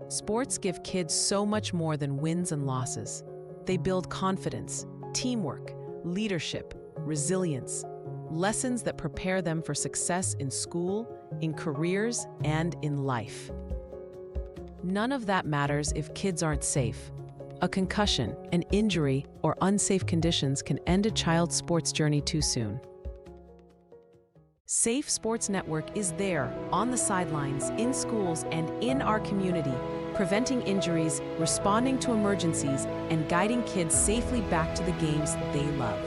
Sports give kids so much more than wins and losses. They build confidence, teamwork, leadership, resilience, lessons that prepare them for success in school, in careers, and in life. None of that matters if kids aren't safe. A concussion, an injury, or unsafe conditions can end a child's sports journey too soon. Safe Sports Network is there, on the sidelines, in schools, and in our community, preventing injuries, responding to emergencies, and guiding kids safely back to the games they love.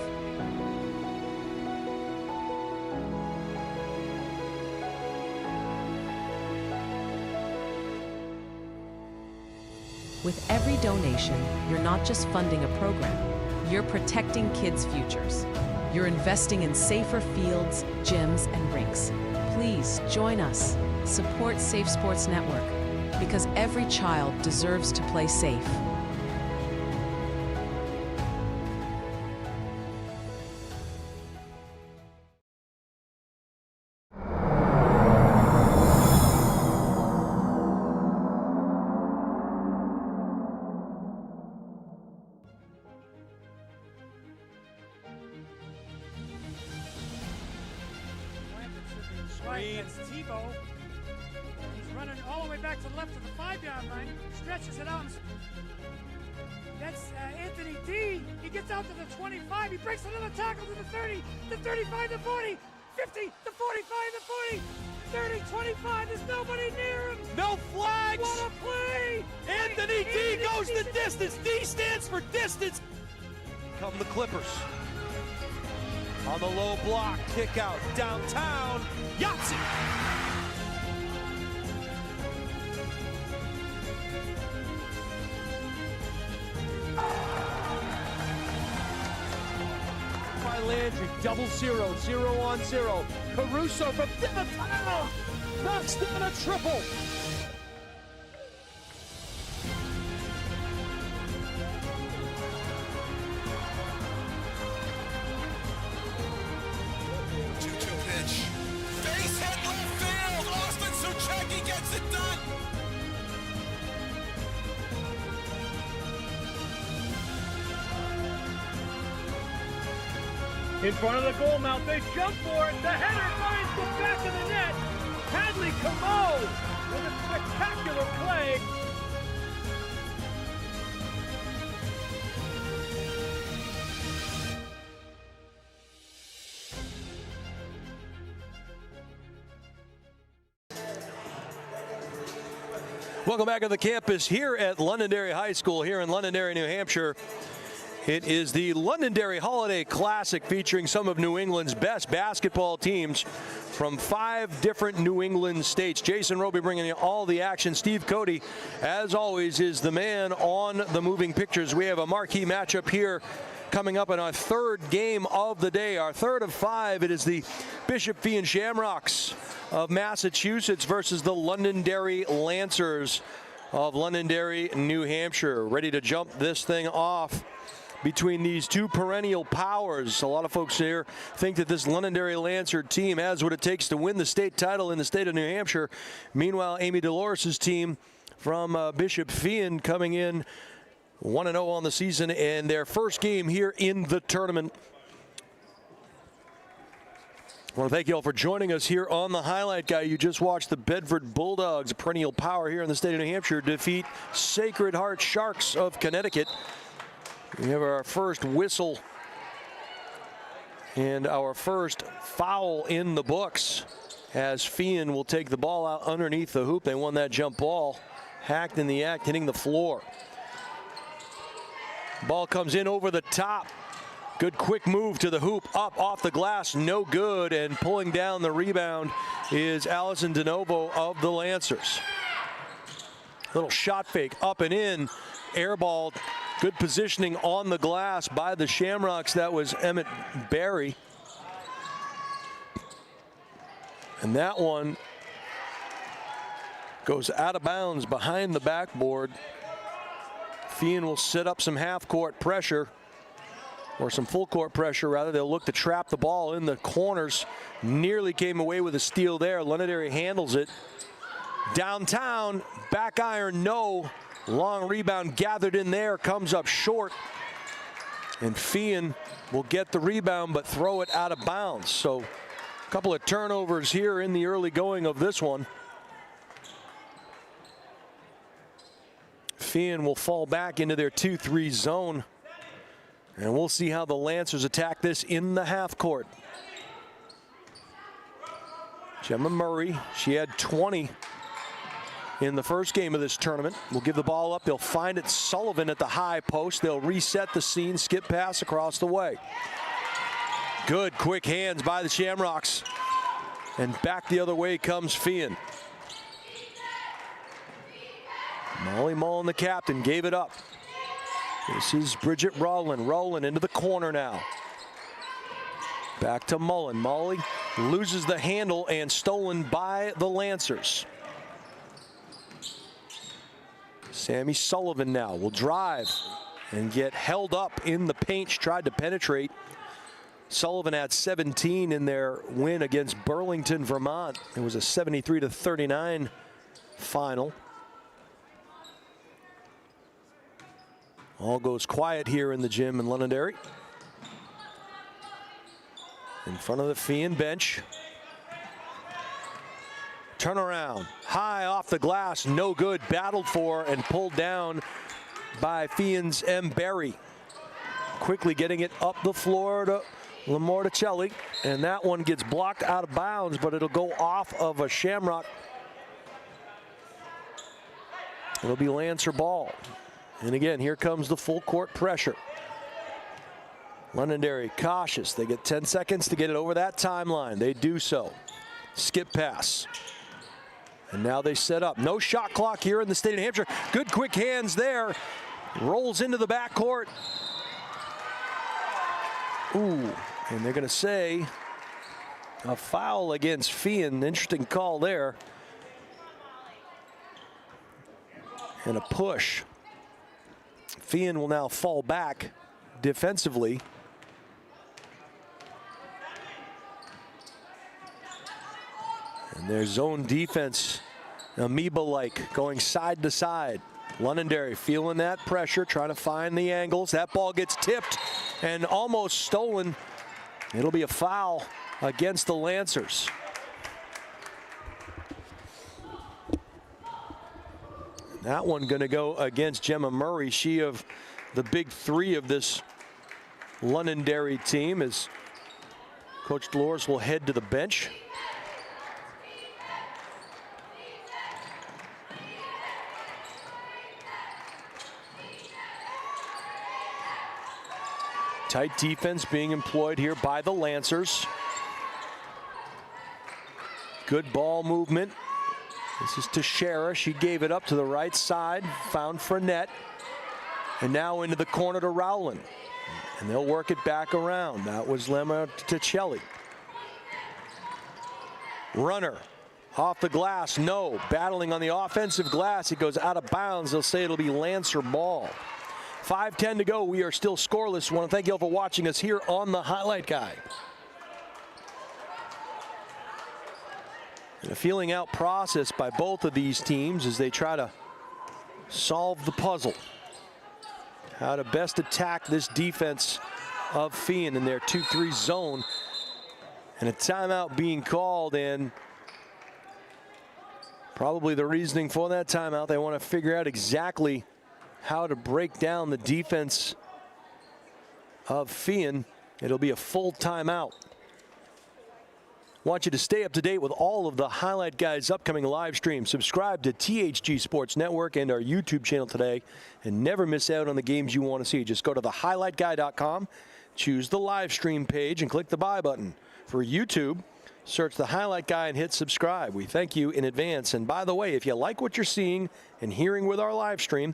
With every donation, you're not just funding a program, you're protecting kids' futures. You're investing in safer fields, gyms, and rinks. Please join us. Support Safe Sports Network, because every child deserves to play safe. Right, that's Tebow. He's running all the way back to the left of the 5-yard line, stretches it out. That's Anthony D. He gets out to the 25. He breaks another tackle to the 30, the 35, the 40, 50, the 45, the 40, 30, 25. There's nobody near him. No flags. What a play. Anthony D goes the distance. D stands for distance. Come the Clippers. On the low block, kick out, downtown, Yahtzee! By Landry, 0-0, 0-on-0. Caruso from downtown, knocks down a triple. In front of the goal mouth, they jump for it. The header finds the back of the net. Hadley Camo with a spectacular play. Welcome back to the campus here at Londonderry High School here in Londonderry, New Hampshire. It is the Londonderry Holiday Classic featuring some of New England's best basketball teams from 5 different New England states. Jason Roby bringing you all the action. Steve Cody, as always, is the man on the moving pictures. We have a marquee matchup here coming up in our 3rd game of the day, our 3rd of 5. It is the Bishop Feehan Shamrocks of Massachusetts versus the Londonderry Lancers of Londonderry, New Hampshire. Ready to jump this thing off between these two perennial powers. A lot of folks here think that this Londonderry Lancer team has what it takes to win the state title in the state of New Hampshire. Meanwhile, Amy Dolores' team from Bishop Feehan coming in 1-0 on the season and their first game here in the tournament. I want to thank you all for joining us here on the Highlight Guy. You just watched the Bedford Bulldogs, a perennial power here in the state of New Hampshire, defeat Sacred Heart Sharks of Connecticut. We have our first whistle and our first foul in the books as Feehan will take the ball out underneath the hoop. They won that jump ball, hacked in the act, hitting the floor. Ball comes in over the top. Good quick move to the hoop, up off the glass, no good, and pulling down the rebound is Allison DeNovo of the Lancers. Little shot fake, up and in, airballed. Good positioning on the glass by the Shamrocks. That was Emmett Barry. And that one goes out of bounds behind the backboard. Feehan will set up some half-court pressure, or some full-court pressure, rather. They'll look to trap the ball in the corners. Nearly came away with a steal there. Londonderry handles it. Downtown, back iron, no. Long rebound gathered in there, comes up short. And Feehan will get the rebound, but throw it out of bounds. So a couple of turnovers here in the early going of this one. Feehan will fall back into their 2-3 zone. And we'll see how the Lancers attack this in the half court. Gemma Murray, she had 20 in the first game of this tournament. We'll give the ball up. They'll find it. Sullivan at the high post. They'll reset the scene. Skip pass across the way. Good quick hands by the Shamrocks. And back the other way comes Feehan. Molly Mullen, the captain, gave it up. This is Bridget Rowland. Rowland into the corner now. Back to Mullen. Molly loses the handle and stolen by the Lancers. Sammy Sullivan now will drive and get held up in the paint. She tried to penetrate. Sullivan had 17 in their win against Burlington, Vermont. It was a 73-39 final. All goes quiet here in the gym in Londonderry. In front of the Feehan bench. Turnaround, high off the glass, no good. Battled for and pulled down by Feehan's M. Berry. Quickly getting it up the floor to Lamorticelli, and that one gets blocked out of bounds, but it'll go off of a Shamrock. It'll be Lancer ball. And again, here comes the full court pressure. Londonderry cautious. They get 10 seconds to get it over that timeline. They do so. Skip pass. And now they set up. No shot clock here in the state of New Hampshire. Good quick hands there. Rolls into the backcourt. Ooh, and they're going to say a foul against Feehan. Interesting call there. And a push. Feehan will now fall back defensively. And their zone defense, amoeba-like, going side to side. Londonderry feeling that pressure, trying to find the angles. That ball gets tipped and almost stolen. It'll be a foul against the Lancers. That one going to go against Gemma Murray. She of the big three of this Londonderry team, as Coach Delors will head to the bench. Tight defense being employed here by the Lancers. Good ball movement. This is Teixeira. She gave it up to the right side, found Frenette, and now into the corner to Rowland. And they'll work it back around. That was Lamorticelli. Runner off the glass, no. Battling on the offensive glass, it goes out of bounds. They'll say it'll be Lancer ball. 5:10 to go. We are still scoreless. I want to thank you all for watching us here on the Highlight Guy. And a feeling out process by both of these teams as they try to solve the puzzle. How to best attack this defense of Feehan in their 2-3 zone. And a timeout being called, and probably the reasoning for that timeout, they want to figure out exactly how to break down the defense of Feehan. It'll be a full timeout. Want you to stay up to date with all of the Highlight Guys' upcoming live streams. Subscribe to THG Sports Network and our YouTube channel today, and never miss out on the games you want to see. Just go to thehighlightguy.com, choose the live stream page, and click the buy button. For YouTube, search the Highlight Guy and hit subscribe. We thank you in advance. And by the way, if you like what you're seeing and hearing with our live stream,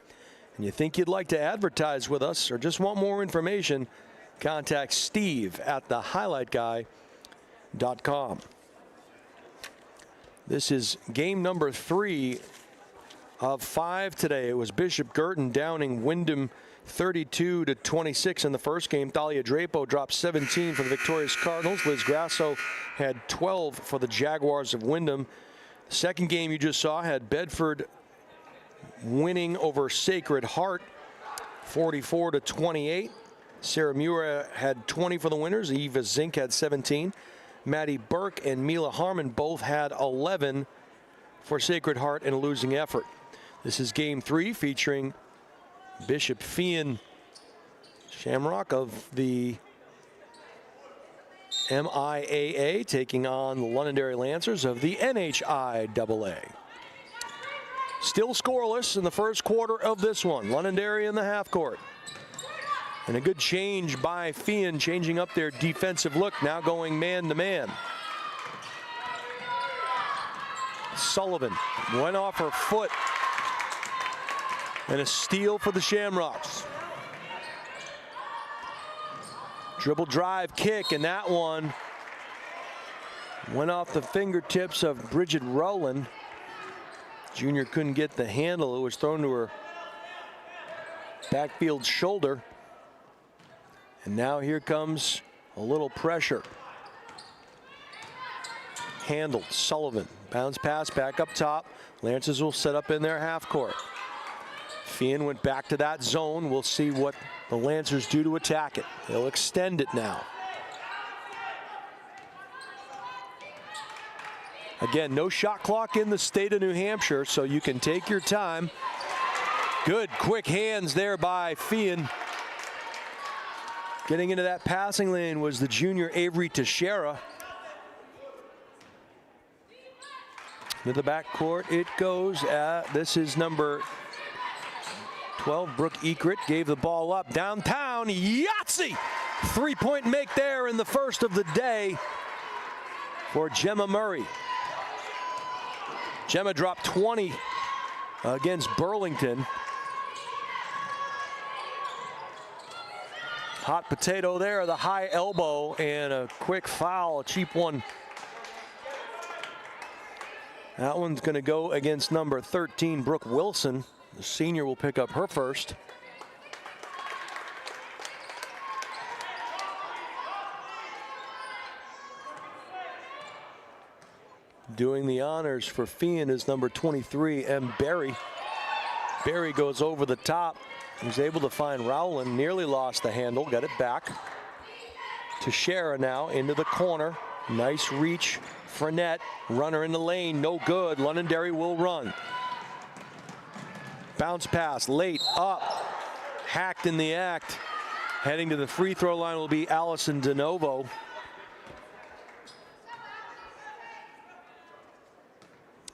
and you think you'd like to advertise with us or just want more information, contact Steve at thehighlightguy.com. This is game number 3 of 5 today. It was Bishop Girton downing Wyndham 32-26 in the first game. Thalia Drapo dropped 17 for the victorious Cardinals. Liz Grasso had 12 for the Jaguars of Wyndham. The second game you just saw had Bedford winning over Sacred Heart 44-28. Sarah Muir had 20 for the winners. Eva Zink had 17. Maddie Burke and Mila Harmon both had 11 for Sacred Heart in a losing effort. This is game 3 featuring Bishop Feehan Shamrock of the MIAA taking on the Londonderry Lancers of the NHIAA. Still scoreless in the first quarter of this one. Londonderry in the half court. And a good change by Feehan, changing up their defensive look, now going man-to-man. Sullivan went off her foot. And a steal for the Shamrocks. Dribble drive kick, and that one went off the fingertips of Bridget Rowland. Junior couldn't get the handle. It was thrown to her backfield shoulder. And now here comes a little pressure. Handled. Sullivan. Bounce pass back up top. Lancers will set up in their half court. Feehan went back to that zone. We'll see what the Lancers do to attack it. They'll extend it now. Again, no shot clock in the state of New Hampshire, so you can take your time. Good quick hands there by Feehan. Getting into that passing lane was the junior Avery Teixeira. To the backcourt it goes. This is number 12, Brooke Ekert gave the ball up downtown. Yahtzee! Three-point make there in the first of the day for Gemma Murray. Gemma dropped 20 against Burlington. Hot potato there, the high elbow, and a quick foul, a cheap one. That one's going to go against number 13, Brooke Wilson. The senior will pick up her first. Doing the honors for Feehan is number 23, M. Berry. Berry goes over the top. He's able to find Rowland, nearly lost the handle, got it back. Teixeira now into the corner. Nice reach. Frenette, runner in the lane, no good. Londonderry will run. Bounce pass, late, up, hacked in the act. Heading to the free throw line will be Allison DeNovo.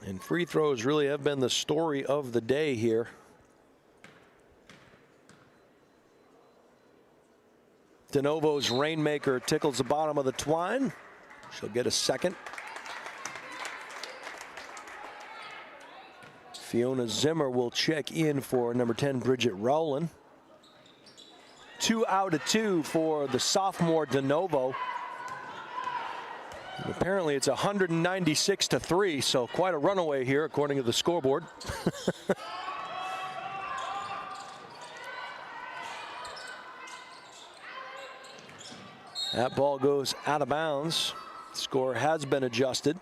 And free throws really have been the story of the day here. DeNovo's Rainmaker tickles the bottom of the twine. She'll get a second. Fiona Zimmer will check in for number 10, Bridget Rowland. 2 out of 2 for the sophomore DeNovo. And apparently it's 196-3, so quite a runaway here according to the scoreboard. That ball goes out of bounds. Score has been adjusted.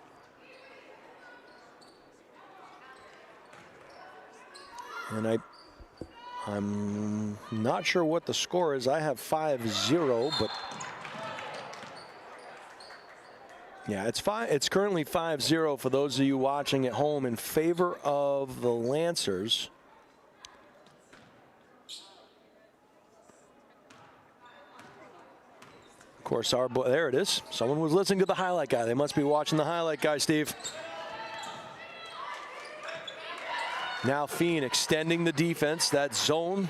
And I'm not sure what the score is. I have 5-0, but yeah, it's currently 5-0 for those of you watching at home in favor of the Lancers. Of course, there it is. Someone was listening to the highlight guy. They must be watching the highlight guy, Steve. Now Feehan extending the defense. That zone,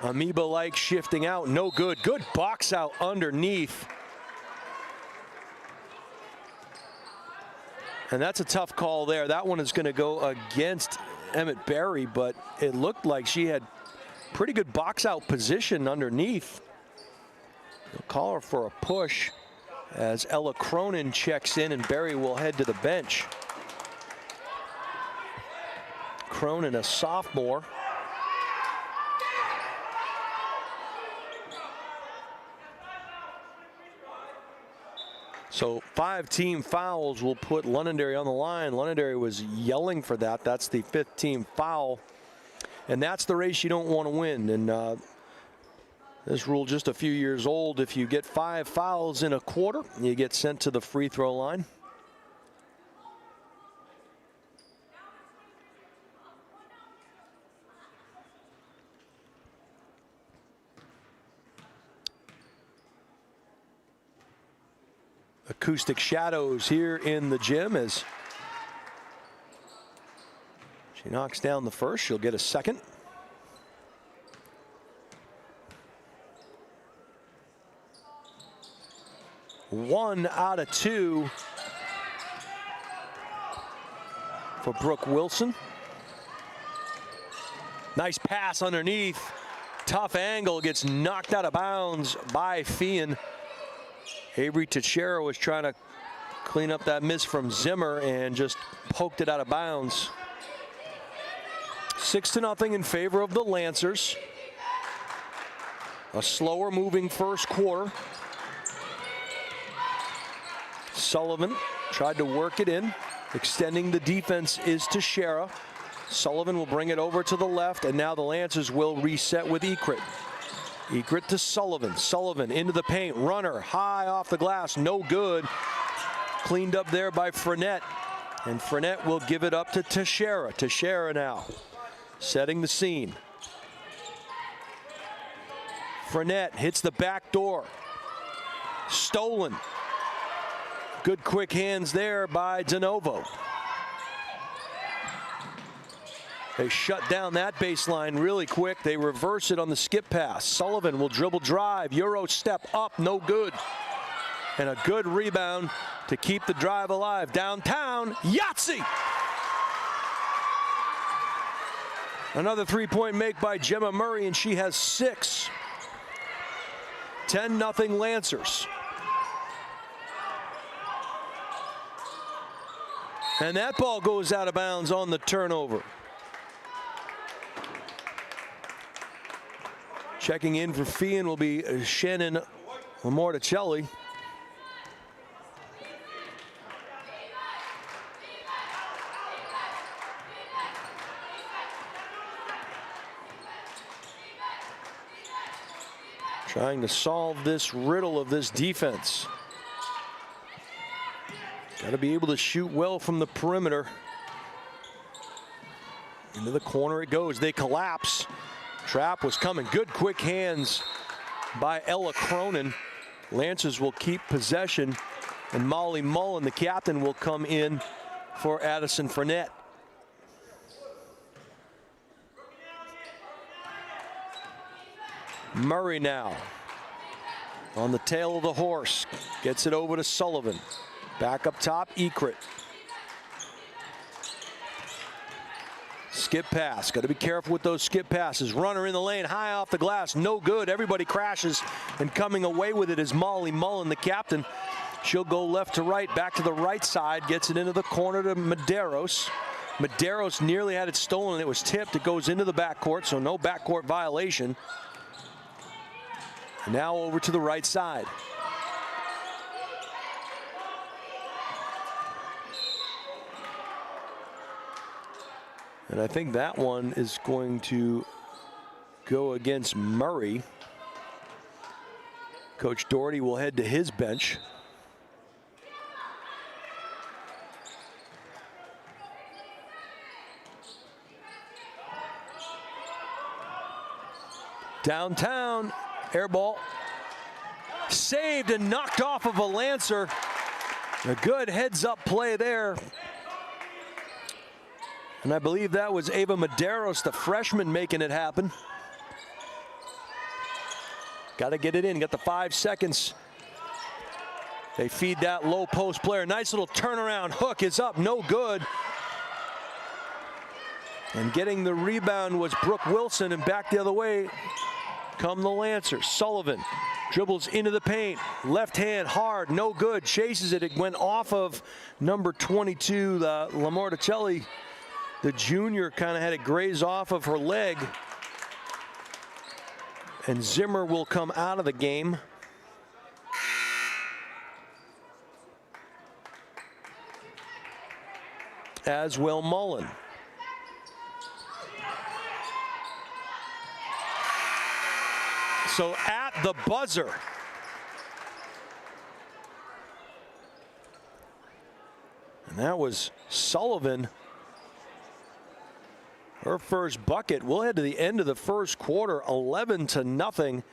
amoeba-like shifting out. No good. Good box out underneath. And that's a tough call there. That one is going to go against Emmett Berry, but it looked like she had pretty good box out position underneath. They'll call her for a push as Ella Cronin checks in, and Berry will head to the bench. Cronin, a sophomore. So 5 team fouls will put Londonderry on the line. Londonderry was yelling for that. That's the 5th team foul. And that's the race you don't want to win. And this rule just a few years old. If you get 5 fouls in a quarter, you get sent to the free throw line. Acoustic shadows here in the gym as she knocks down the first. She'll get a second. One out of 2 for Brooke Wilson. Nice pass underneath. Tough angle, gets knocked out of bounds by Feehan. Avery Teixeira was trying to clean up that miss from Zimmer and just poked it out of bounds. 6-0 in favor of the Lancers. A slower moving first quarter. Sullivan tried to work it in. Extending the defense is Teixeira. Sullivan will bring it over to the left, and now the Lancers will reset with Ekrit. Ekrit to Sullivan. Sullivan into the paint. Runner high off the glass. No good. Cleaned up there by Fournette. And Fournette will give it up to Teixeira. Teixeira now setting the scene. Fournette hits the back door. Stolen. Good quick hands there by DeNovo. They shut down that baseline really quick. They reverse it on the skip pass. Sullivan will dribble drive. Euro step up, no good. And a good rebound to keep the drive alive. Downtown, Yahtzee! Another three-point make by Gemma Murray, and she has 6. 10-0 Lancers. And that ball goes out of bounds on the turnover. Checking in for Feehan will be Shannon Lamorticelli. Trying to solve this riddle of this defense. Got to be able to shoot well from the perimeter. Into the corner it goes. They collapse. Trap was coming. Good quick hands by Ella Cronin. Lancers will keep possession, and Molly Mullen, the captain, will come in for Addison Fournette. Murray now on the tail of the horse. Gets it over to Sullivan. Back up top, Ekrit. Skip pass. Got to be careful with those skip passes. Runner in the lane, high off the glass. No good. Everybody crashes, and coming away with it is Molly Mullen, the captain. She'll go left to right, back to the right side. Gets it into the corner to Medeiros. Medeiros nearly had it stolen. It was tipped. It goes into the backcourt, so no backcourt violation. Now over to the right side. And I think that one is going to go against Murray. Coach Doherty will head to his bench. Downtown, air ball. Saved and knocked off of a Lancer. A good heads-up play there. And I believe that was Ava Medeiros, the freshman, making it happen. Got to get it in. Got the 5 seconds. They feed that low post player. Nice little turnaround. Hook is up. No good. And getting the rebound was Brooke Wilson, and back the other way come the Lancers. Sullivan dribbles into the paint. Left hand hard. No good. Chases it. It went off of number 22, the Lamorticelli. The junior kind of had it graze off of her leg. And Zimmer will come out of the game. as will Mullen. So at the buzzer, and that was Sullivan, her first bucket. We'll head to the end of the first quarter, 11-0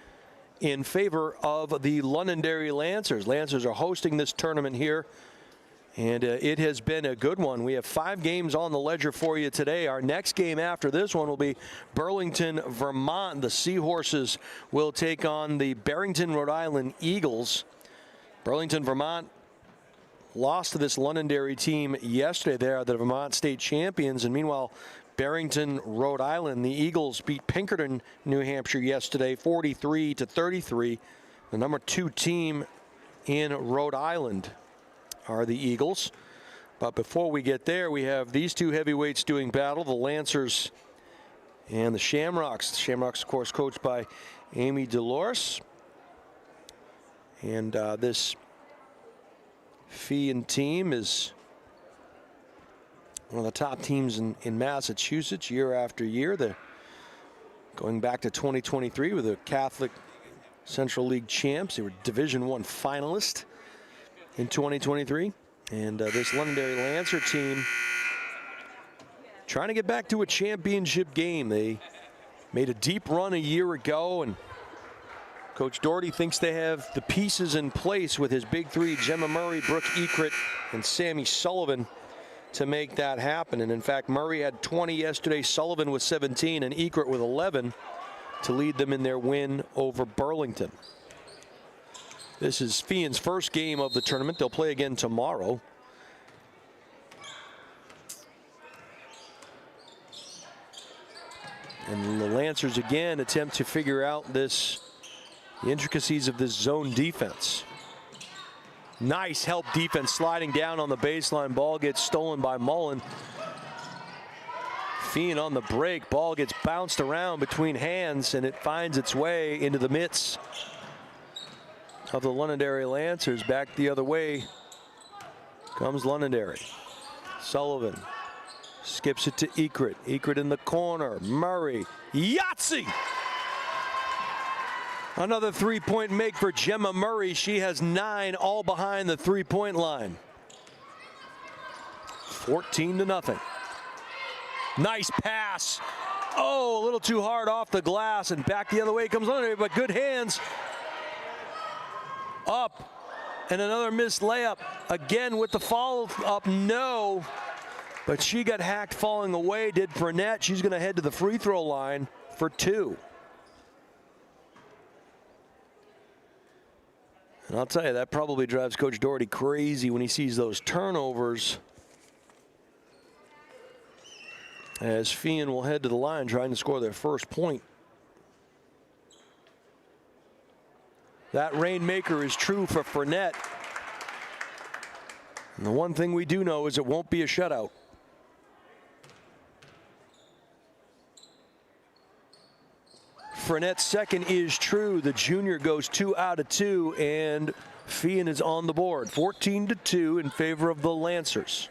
in favor of the Londonderry Lancers. Lancers are hosting this tournament here, and it has been a good one. We have 5 games on the ledger for you today. Our next game after this one will be Burlington, Vermont. The Seahorses will take on the Barrington, Rhode Island Eagles. Burlington, Vermont lost to this Londonderry team yesterday. They are the Vermont state champions, and meanwhile, Barrington, Rhode Island, the Eagles beat Pinkerton, New Hampshire yesterday, 43-33. The number 2 team in Rhode Island are the Eagles. But before we get there, we have these 2 heavyweights doing battle, the Lancers and the Shamrocks. The Shamrocks, of course, coached by Amy Dolores. And this Feehan team is one of the top teams in Massachusetts year after year. They're going back to 2023 with the Catholic Central League champs. They were Division I finalist in 2023. And this Londonderry Lancer team trying to get back to a championship game. They made a deep run a year ago, and Coach Doherty thinks they have the pieces in place with his big 3, Gemma Murray, Brooke Ekrit, and Sammy Sullivan, to make that happen. And in fact, Murray had 20 yesterday, Sullivan with 17, and Ekrit with 11 to lead them in their win over Burlington. This is Feehan's first game of the tournament. They'll play again tomorrow. And the Lancers again attempt to figure out the intricacies of this zone defense. Nice help defense, sliding down on the baseline. Ball gets stolen by Mullen. Feehan on the break. Ball gets bounced around between hands, and it finds its way into the midst of the Londonderry Lancers. Back the other way comes Londonderry. Sullivan skips it to Ekrit. Ekrit in the corner. Murray. Yahtzee! Another 3-point make for Gemma Murray. She has 9, all behind the 3-point line. 14-0. Nice pass. Oh, a little too hard off the glass, and back the other way comes Londonderry, but good hands. Up, and another missed layup. Again with the follow-up, no. But she got hacked falling away, did Burnett. She's going to head to the free throw line for 2. And I'll tell you, that probably drives Coach Doherty crazy when he sees those turnovers, as Feehan will head to the line trying to score their first point. That rainmaker is true for Fournette. And the one thing we do know is it won't be a shutout. Fournette's second is true. The junior goes 2 out of 2, and Feehan is on the board. 14-2 in favor of the Lancers.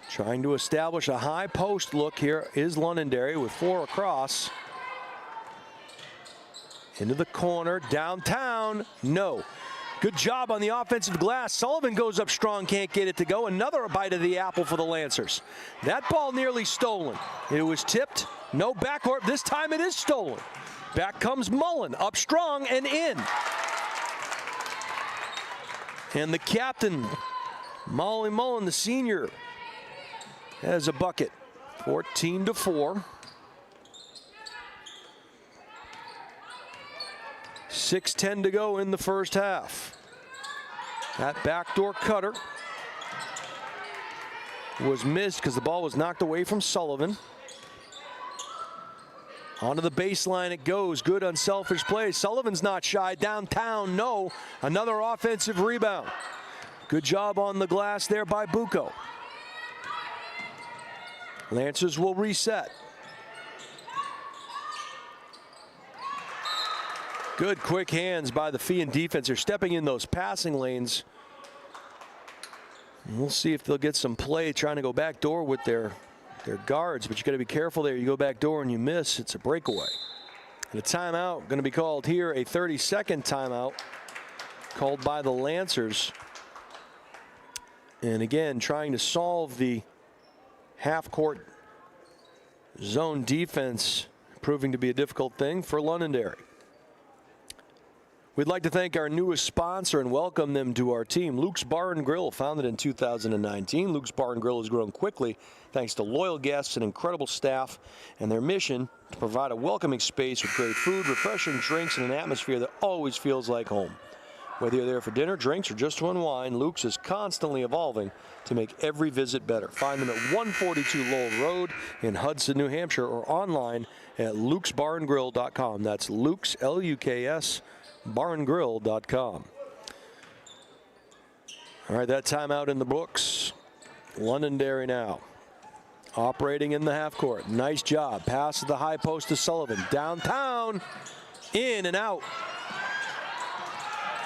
Trying to establish a high post look here is Londonderry with 4 across. Into the corner, downtown, no. Good job on the offensive glass. Sullivan goes up strong, can't get it to go. Another bite of the apple for the Lancers. That ball nearly stolen. It was tipped, no backcourt. This time it is stolen. Back comes Mullen, up strong and in. And the captain, Molly Mullen, the senior, has a bucket. 14-4. 6:10 to go in the first half. That backdoor cutter was missed because the ball was knocked away from Sullivan. Onto the baseline it goes. Good unselfish play. Sullivan's not shy. Downtown, no. Another offensive rebound. Good job on the glass there by Bucco. Lancers will reset. Good quick hands by the Feehan defense. They're stepping in those passing lanes. And we'll see if they'll get some play trying to go back door with their guards, but you got to be careful there. You go back door and you miss, it's a breakaway. And a timeout going to be called here, a 30-second timeout called by the Lancers. And again, trying to solve the half-court zone defense, proving to be a difficult thing for Londonderry. We'd like to thank our newest sponsor and welcome them to our team, Luke's Bar and Grill, founded in 2019. Luke's Bar and Grill has grown quickly thanks to loyal guests and incredible staff, and their mission to provide a welcoming space with great food, refreshing drinks, and an atmosphere that always feels like home. Whether you're there for dinner, drinks, or just to unwind, Luke's is constantly evolving to make every visit better. Find them at 142 Lowell Road in Hudson, New Hampshire, or online at lukesbarandgrill.com. That's Luke's, L-U-K-S, barngrill.com. All right, that timeout in the books. Londonderry now operating in the half court. Nice job. Pass to the high post to Sullivan. Downtown, in and out.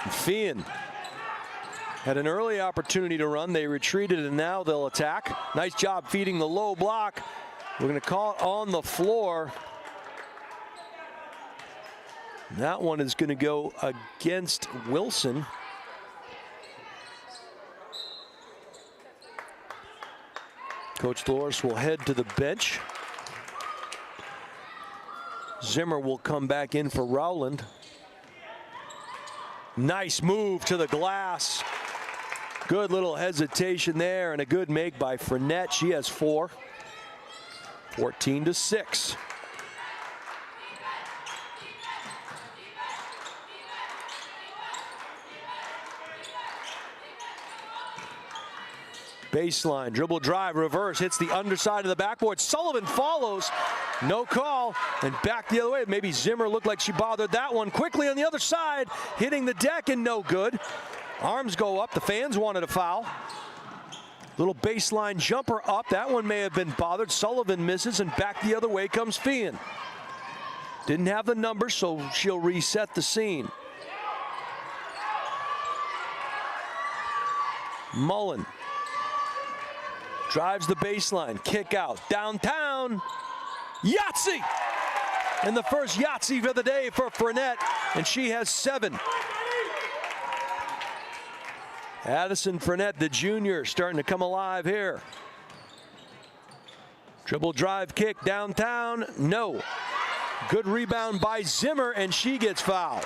Feehan had an early opportunity to run. They retreated, and now they'll attack. Nice job feeding the low block. We're going to call it on the floor. That one is going to go against Wilson. Coach Loris will head to the bench. Zimmer will come back in for Rowland. Nice move to the glass. Good little hesitation there, and a good make by Fournette. She has 4. 14-6. Baseline, dribble drive, reverse, hits the underside of the backboard. Sullivan follows, no call, and back the other way. Maybe Zimmer looked like she bothered that one. Quickly on the other side, hitting the deck and no good. Arms go up, the fans wanted a foul. Little baseline jumper up, that one may have been bothered. Sullivan misses, and back the other way comes Feehan. Didn't have the number, so she'll reset the scene. Mullen drives the baseline, kick out, downtown, Yahtzee! And the first Yahtzee of the day for Fournette, and she has 7. Addison Fournette, the junior, starting to come alive here. Dribble drive kick downtown, no. Good rebound by Zimmer, and she gets fouled.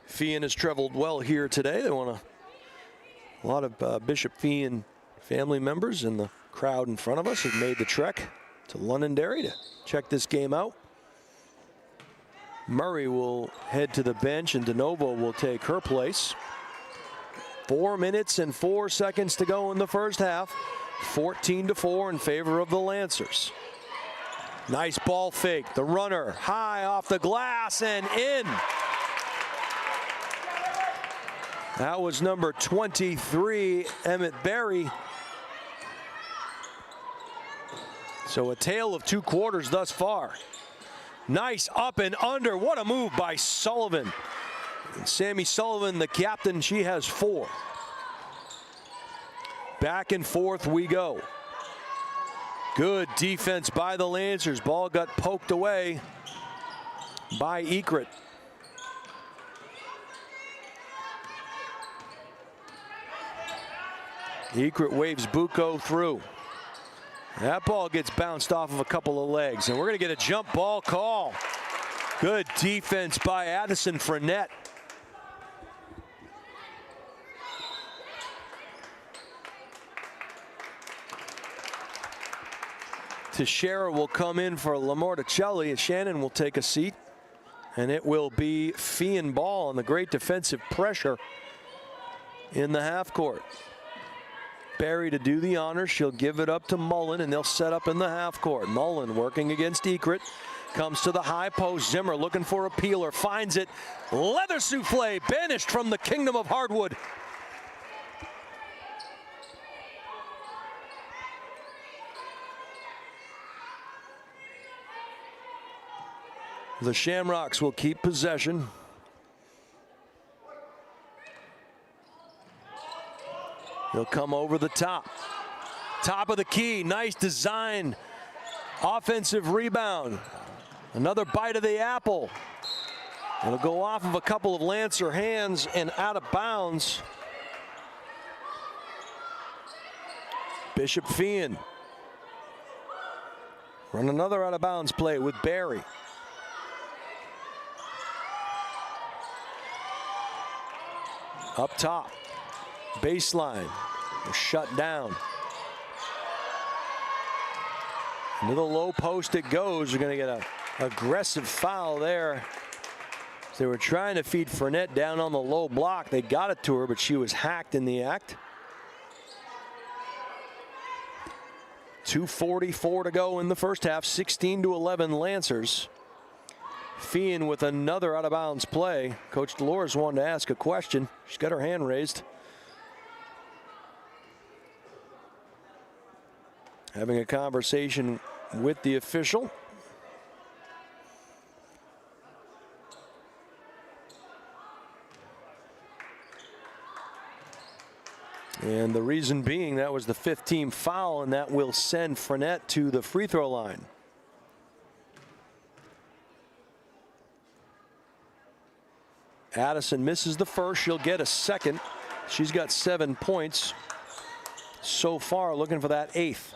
Feehan has traveled well here today. They want a lot of Bishop Feehan family members in the crowd in front of us have made the trek to Londonderry to check this game out. Murray will head to the bench, and DeNovo will take her place. 4 minutes and 4 seconds to go in the first half. 14-4 in favor of the Lancers. Nice ball fake. The runner high off the glass and in. That was number 23, Emmett Berry. So a tale of 2 quarters thus far. Nice up and under. What a move by Sullivan. And Sammy Sullivan, the captain, she has 4. Back and forth we go. Good defense by the Lancers. Ball got poked away by Ekrit. Ekrit waves Bucco through. That ball gets bounced off of a couple of legs, and we're going to get a jump ball call. Good defense by Addison Fournette. Teixeira will come in for Lamorticelli, and Shannon will take a seat. And it will be Feehan ball on the great defensive pressure in the half court. Barry to do the honors. She'll give it up to Mullen, and they'll set up in the half court. Mullen working against Ekrit. Comes to the high post. Zimmer looking for a peeler. Finds it. Leather souffle banished from the kingdom of hardwood. The Shamrocks will keep possession. He'll come over the top. Top of the key, nice design. Offensive rebound. Another bite of the apple. It'll go off of a couple of Lancer hands and out of bounds. Bishop Feehan. Run another out of bounds play with Barry. Up top. Baseline. Shut down. Into the low post it goes. You're going to get an aggressive foul there. They were trying to feed Fournette down on the low block. They got it to her, but she was hacked in the act. 2:44 to go in the first half. 16-11 Lancers. Feehan with another out of bounds play. Coach Dolores wanted to ask a question. She's got her hand raised. Having a conversation with the official. And the reason being that was the 15th foul, and that will send Fournette to the free throw line. Addison misses the first. She'll get a second. She's got 7 points so far, looking for that 8th.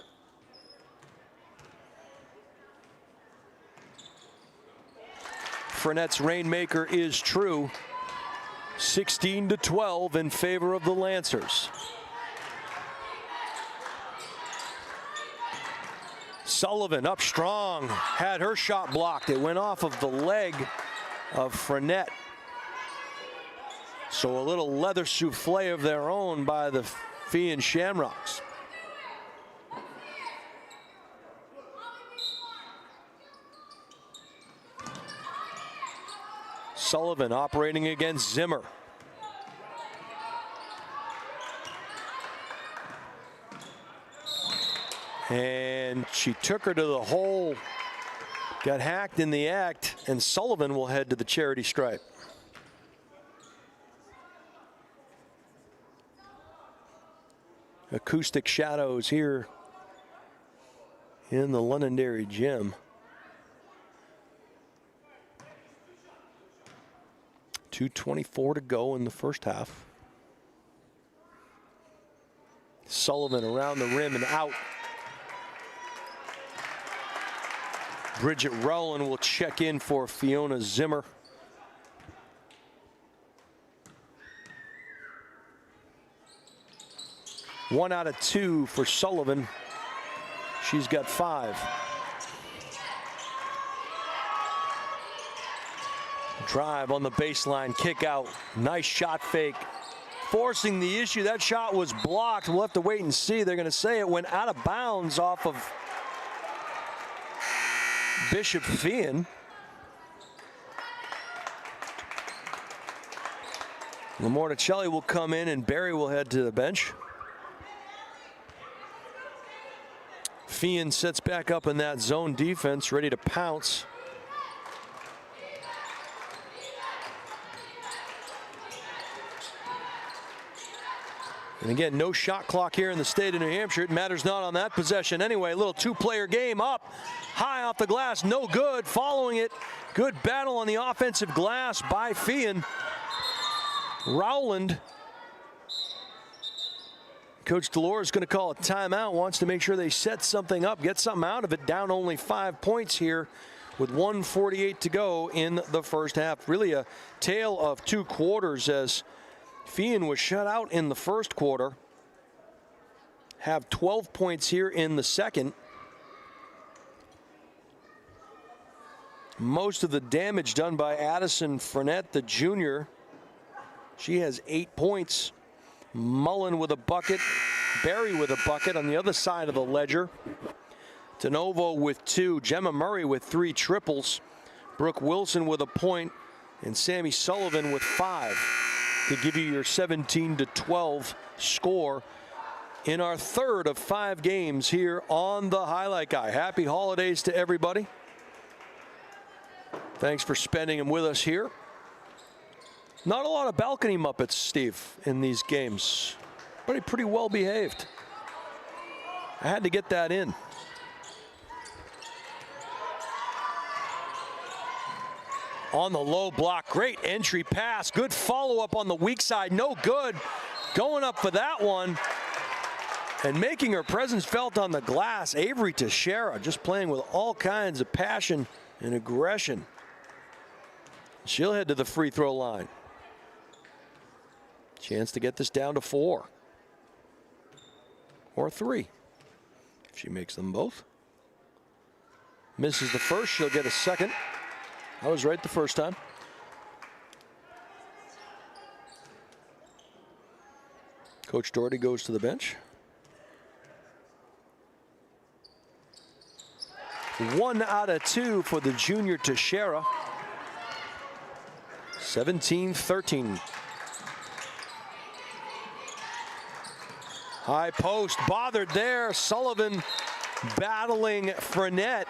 Fournette's rainmaker is true. 16-12 in favor of the Lancers. Sullivan up strong, had her shot blocked. It went off of the leg of Fournette. So a little leather souffle of their own by the Feehan Shamrocks. Sullivan operating against Zimmer. And she took her to the hole, got hacked in the act, and Sullivan will head to the charity stripe. Acoustic shadows here in the Londonderry gym. 2:24 to go in the first half. Sullivan around the rim and out. Bridget Rowland will check in for Fiona Zimmer. One out of 2 for Sullivan. She's got 5. Drive on the baseline, kick out. Nice shot fake. Forcing the issue. That shot was blocked. We'll have to wait and see. They're going to say it went out of bounds off of Bishop Feehan. Lamorticelli will come in and Barry will head to the bench. Feehan sets back up in that zone defense, ready to pounce. And again, no shot clock here in the state of New Hampshire. It matters not on that possession anyway. A little two-player game up. High off the glass, no good. Following it, good battle on the offensive glass by Feehan. Rowland. Coach Delore is going to call a timeout. Wants to make sure they set something up, get something out of it. Down only 5 points here with 1:48 to go in the first half. Really a tale of 2 quarters as Feehan was shut out in the first quarter. Have 12 points here in the second. Most of the damage done by Addison Fournette, the junior. She has 8 points. Mullen with a bucket. Barry with a bucket on the other side of the ledger. DeNovo with 2. Gemma Murray with 3 triples. Brooke Wilson with a point. And Sammy Sullivan with 5. To give you your 17-12 score in our third of 5 games here on the Highlight Guy. Happy holidays to everybody. Thanks for spending them with us here. Not a lot of balcony Muppets, Steve, in these games. Pretty well behaved. I had to get that in. On the low block, great entry pass. Good follow-up on the weak side, no good. Going up for that one. And making her presence felt on the glass, Avery Teixeira, just playing with all kinds of passion and aggression. She'll head to the free throw line. Chance to get this down to 4. Or 3. If she makes them both. Misses the first, she'll get a second. I was right the first time. Coach Doherty goes to the bench. 1 out of 2 for the junior Teixeira. 17-13. High post bothered there. Sullivan battling Fournette.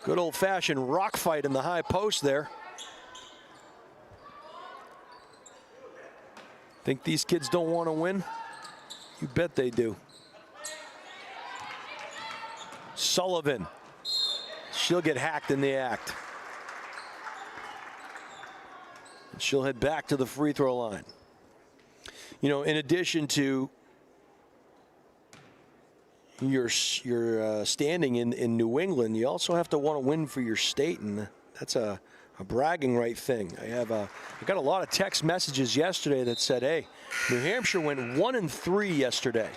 Good old-fashioned rock fight in the high post there. Think these kids don't want to win? You bet they do. Sullivan. She'll get hacked in the act. And she'll head back to the free throw line. You know, in addition to your standing in New England, you also have to want to win for your state, and that's a bragging right thing. I got a lot of text messages yesterday that said, hey, New Hampshire went 1-3 yesterday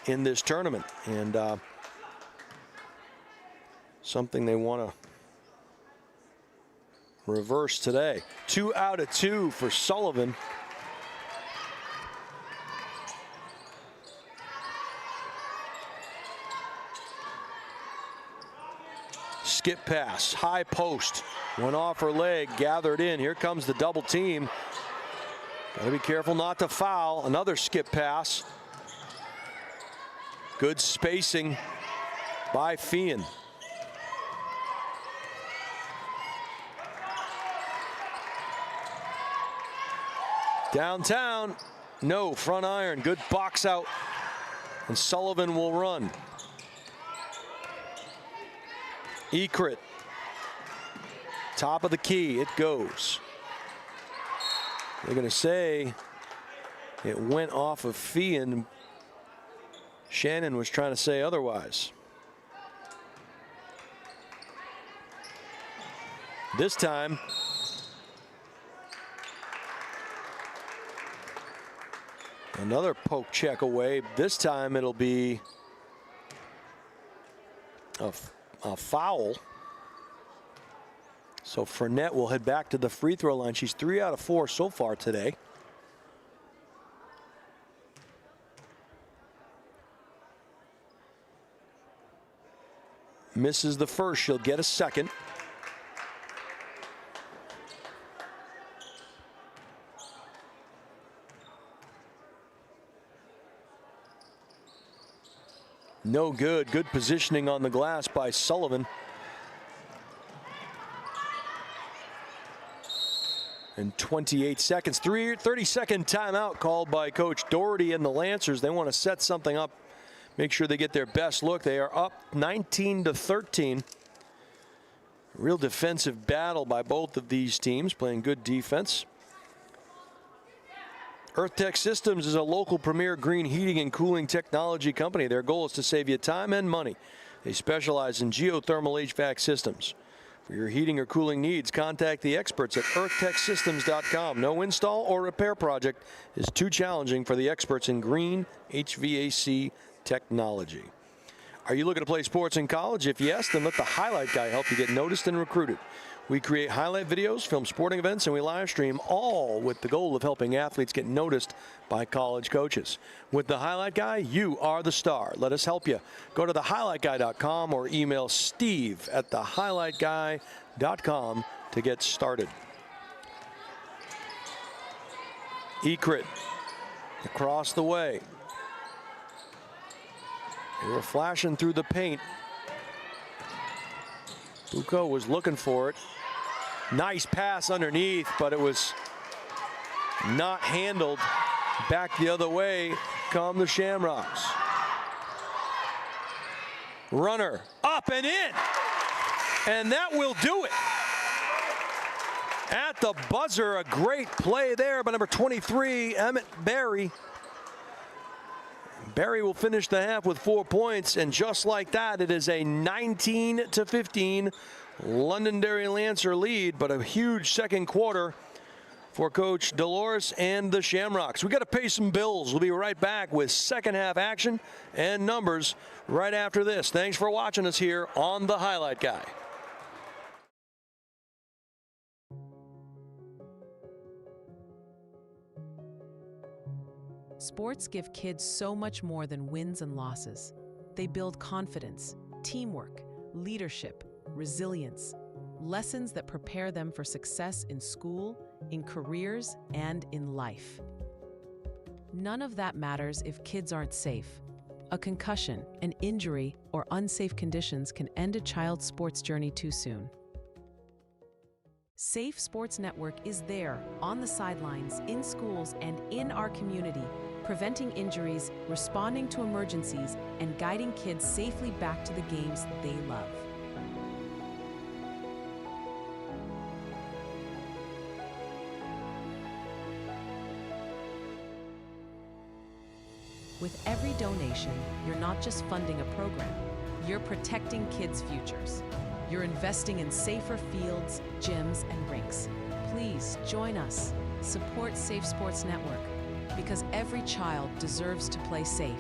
in this tournament, and something they want to reverse today. 2 out of 2 for Sullivan. Skip pass, high post, went off her leg, gathered in. Here comes the double team. Gotta be careful not to foul. Another skip pass. Good spacing by Feehan. Downtown, no, front iron, good box out, and Sullivan will run. Ekrit, top of the key, it goes. They're going to say it went off of Feehan. Shannon was trying to say otherwise. This time, another poke check away. This time it'll be a foul. So Fournette will head back to the free throw line. She's 3 out of 4 so far today. Misses the first, she'll get a second. No good. Good positioning on the glass by Sullivan. And 28 seconds. 30-second timeout called by Coach Doherty and the Lancers. They want to set something up, make sure they get their best look. They are up 19-13. Real defensive battle by both of these teams, playing good defense. EarthTech Systems is a local premier green heating and cooling technology company. Their goal is to save you time and money. They specialize in geothermal HVAC systems. For your heating or cooling needs, contact the experts at earthtechsystems.com. No install or repair project is too challenging for the experts in green HVAC technology. Are you looking to play sports in college? If yes, then let the Highlight Guy help you get noticed and recruited. We create highlight videos, film sporting events, and we live stream, all with the goal of helping athletes get noticed by college coaches. With the Highlight Guy, you are the star. Let us help you. Go to thehighlightguy.com or email steve@thehighlightguy.com to get started. Ekrit across the way. They were flashing through the paint. Uko was looking for it. Nice pass underneath, but it was not handled. Back the other way come the Shamrocks. Runner up and in, and that will do it. At the buzzer, a great play there by number 23, Emmett Berry. Berry will finish the half with 4 points, and just like that, it is a 19-15 Londonderry Lancer lead, but a huge second quarter for Coach Dolores and the Shamrocks. We got to pay some bills. We'll be right back with second half action and numbers right after this. Thanks for watching us here on The Highlight Guy. Sports give kids so much more than wins and losses. They build confidence, teamwork, leadership, resilience, lessons that prepare them for success in school, in careers, and in life. None of that matters if kids aren't safe. A concussion, an injury, or unsafe conditions can end a child's sports journey too soon. Safe Sports Network is there, on the sidelines, in schools, and in our community, preventing injuries, responding to emergencies, and guiding kids safely back to the games they love. With every donation, you're not just funding a program, you're protecting kids' futures. You're investing in safer fields, gyms, and rinks. Please join us. Support Safe Sports Network, because every child deserves to play safe.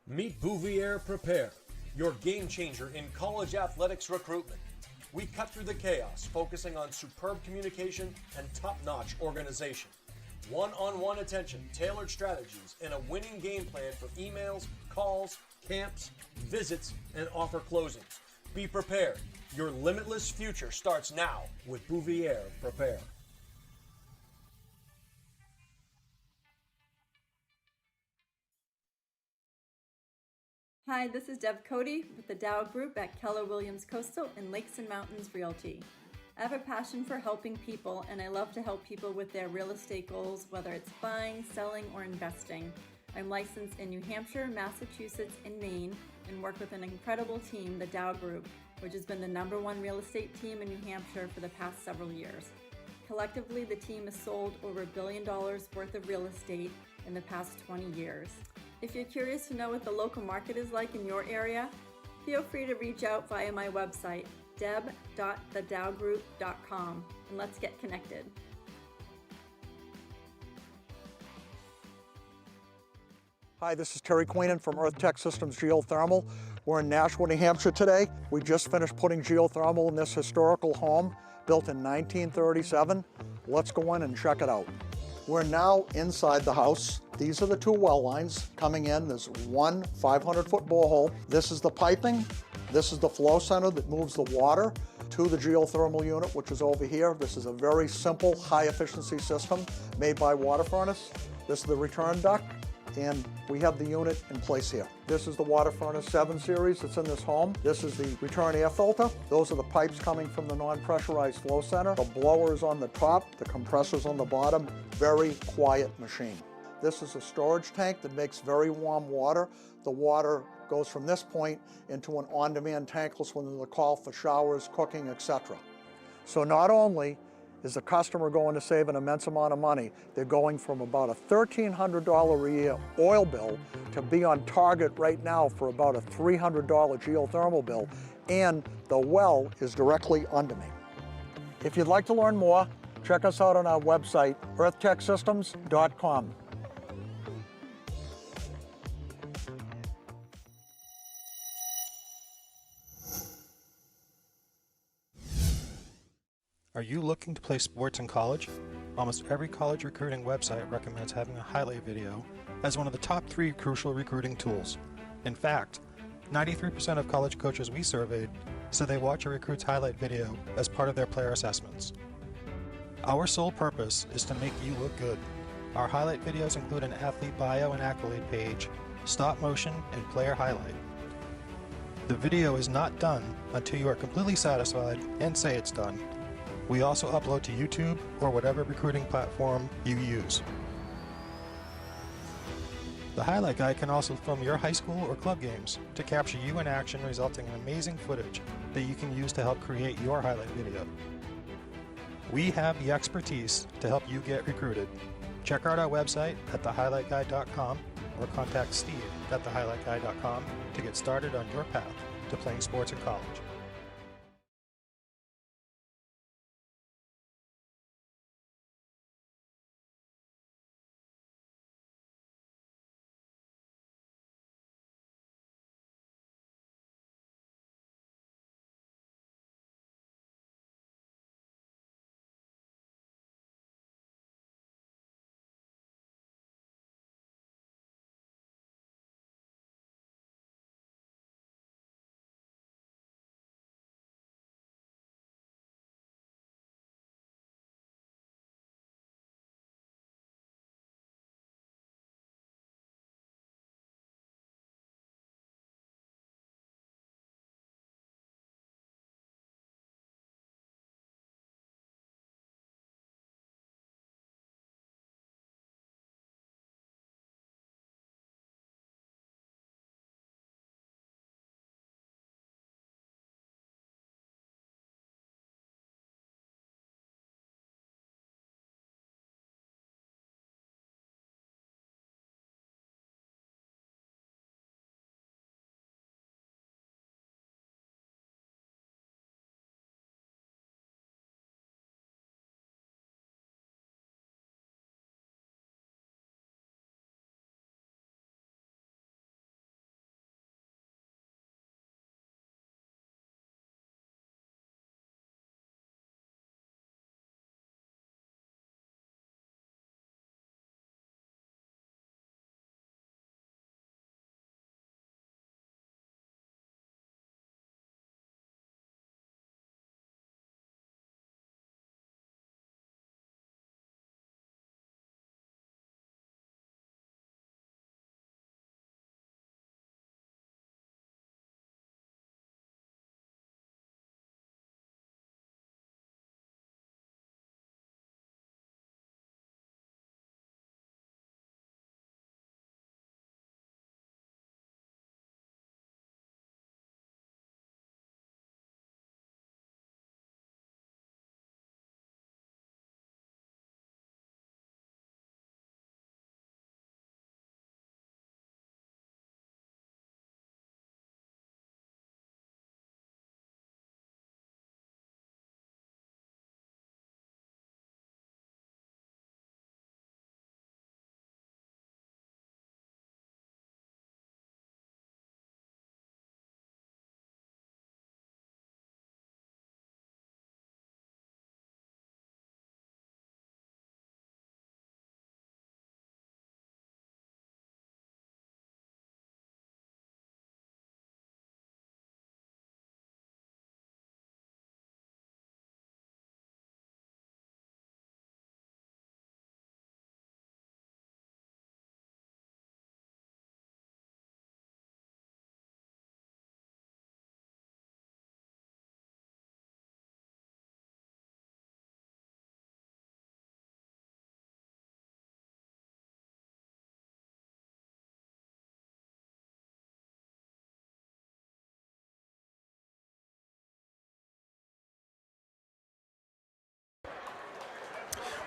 Meet Bouvier Prepare, your game changer in college athletics recruitment. We cut through the chaos, focusing on superb communication and top-notch organization. One-on-one attention, tailored strategies, and a winning game plan for emails, calls, camps, visits, and offer closings. Be prepared. Your limitless future starts now with Bouvier Prepare. Hi, this is Deb Cody with the Dow Group at Keller Williams Coastal and Lakes and Mountains Realty. I have a passion for helping people, and I love to help people with their real estate goals, whether it's buying, selling, or investing. I'm licensed in New Hampshire, Massachusetts, and Maine, and work with an incredible team, the Dow Group, which has been the #1 real estate team in New Hampshire for the past several years. Collectively, the team has sold over $1 billion worth of real estate in the past 20 years. If you're curious to know what the local market is like in your area, feel free to reach out via my website, deb.thedowgroup.com, and let's get connected. Hi, this is Terry Queenan from Earth Tech Systems Geothermal. We're in Nashua, New Hampshire today. We just finished putting geothermal in this historical home built in 1937. Let's go in and check it out. We're now inside the house. These are the two well lines coming in. There's one 500-foot borehole. This is the piping. This is the flow center that moves the water to the geothermal unit, which is over here. This is a very simple, high-efficiency system made by water furnace. This is the return duct, and we have the unit in place here. This is the water furnace 7 series that's in this home. This is the return air filter. Those are the pipes coming from the non-pressurized flow center. The blower is on the top, the compressor's on the bottom. Very quiet machine. This is a storage tank that makes very warm water. The water goes from this point into an on-demand tankless when there's a call for showers, cooking, etc. So not only is the customer going to save an immense amount of money, they're going from about a $1,300 a year oil bill to be on target right now for about a $300 geothermal bill, and the well is directly under me. If you'd like to learn more, check us out on our website, earthtechsystems.com. Are you looking to play sports in college? Almost every college recruiting website recommends having a highlight video as one of the top 3 crucial recruiting tools. In fact, 93% of college coaches we surveyed said they watch a recruit's highlight video as part of their player assessments. Our sole purpose is to make you look good. Our highlight videos include an athlete bio and accolade page, stop motion, and player highlight. The video is not done until you are completely satisfied and say it's done. We also upload to YouTube or whatever recruiting platform you use. The highlight guy can also film your high school or club games to capture you in action, resulting in amazing footage that you can use to help create your highlight video. We have the expertise to help you get recruited. Check out our website at thehighlightguy.com or contact Steve at thehighlightguy.com to get started on your path to playing sports in college.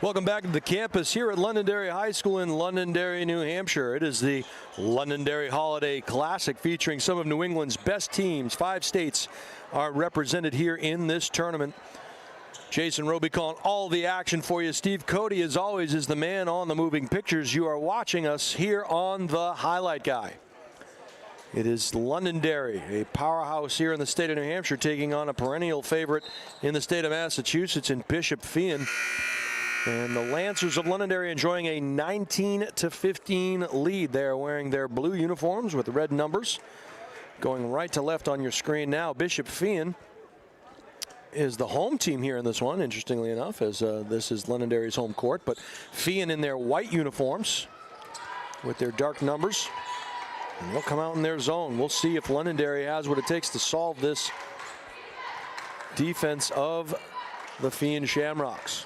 Welcome back to the campus here at Londonderry High School in Londonderry, New Hampshire. It is the Londonderry Holiday Classic featuring some of New England's best teams. 5 states are represented here in this tournament. Jason Roby calling all the action for you. Steve Cody, as always, is the man on the moving pictures. You are watching us here on the Highlight Guy. It is Londonderry, a powerhouse here in the state of New Hampshire, taking on a perennial favorite in the state of Massachusetts in Bishop Feehan. And the Lancers of Londonderry enjoying a 19-15 lead. They are wearing their blue uniforms with the red numbers. Going right to left on your screen now, Bishop Feehan is the home team here in this one, interestingly enough, as this is Londonderry's home court. But Feehan in their white uniforms with their dark numbers. And they'll come out in their zone. We'll see if Londonderry has what it takes to solve this defense of the Feehan Shamrocks.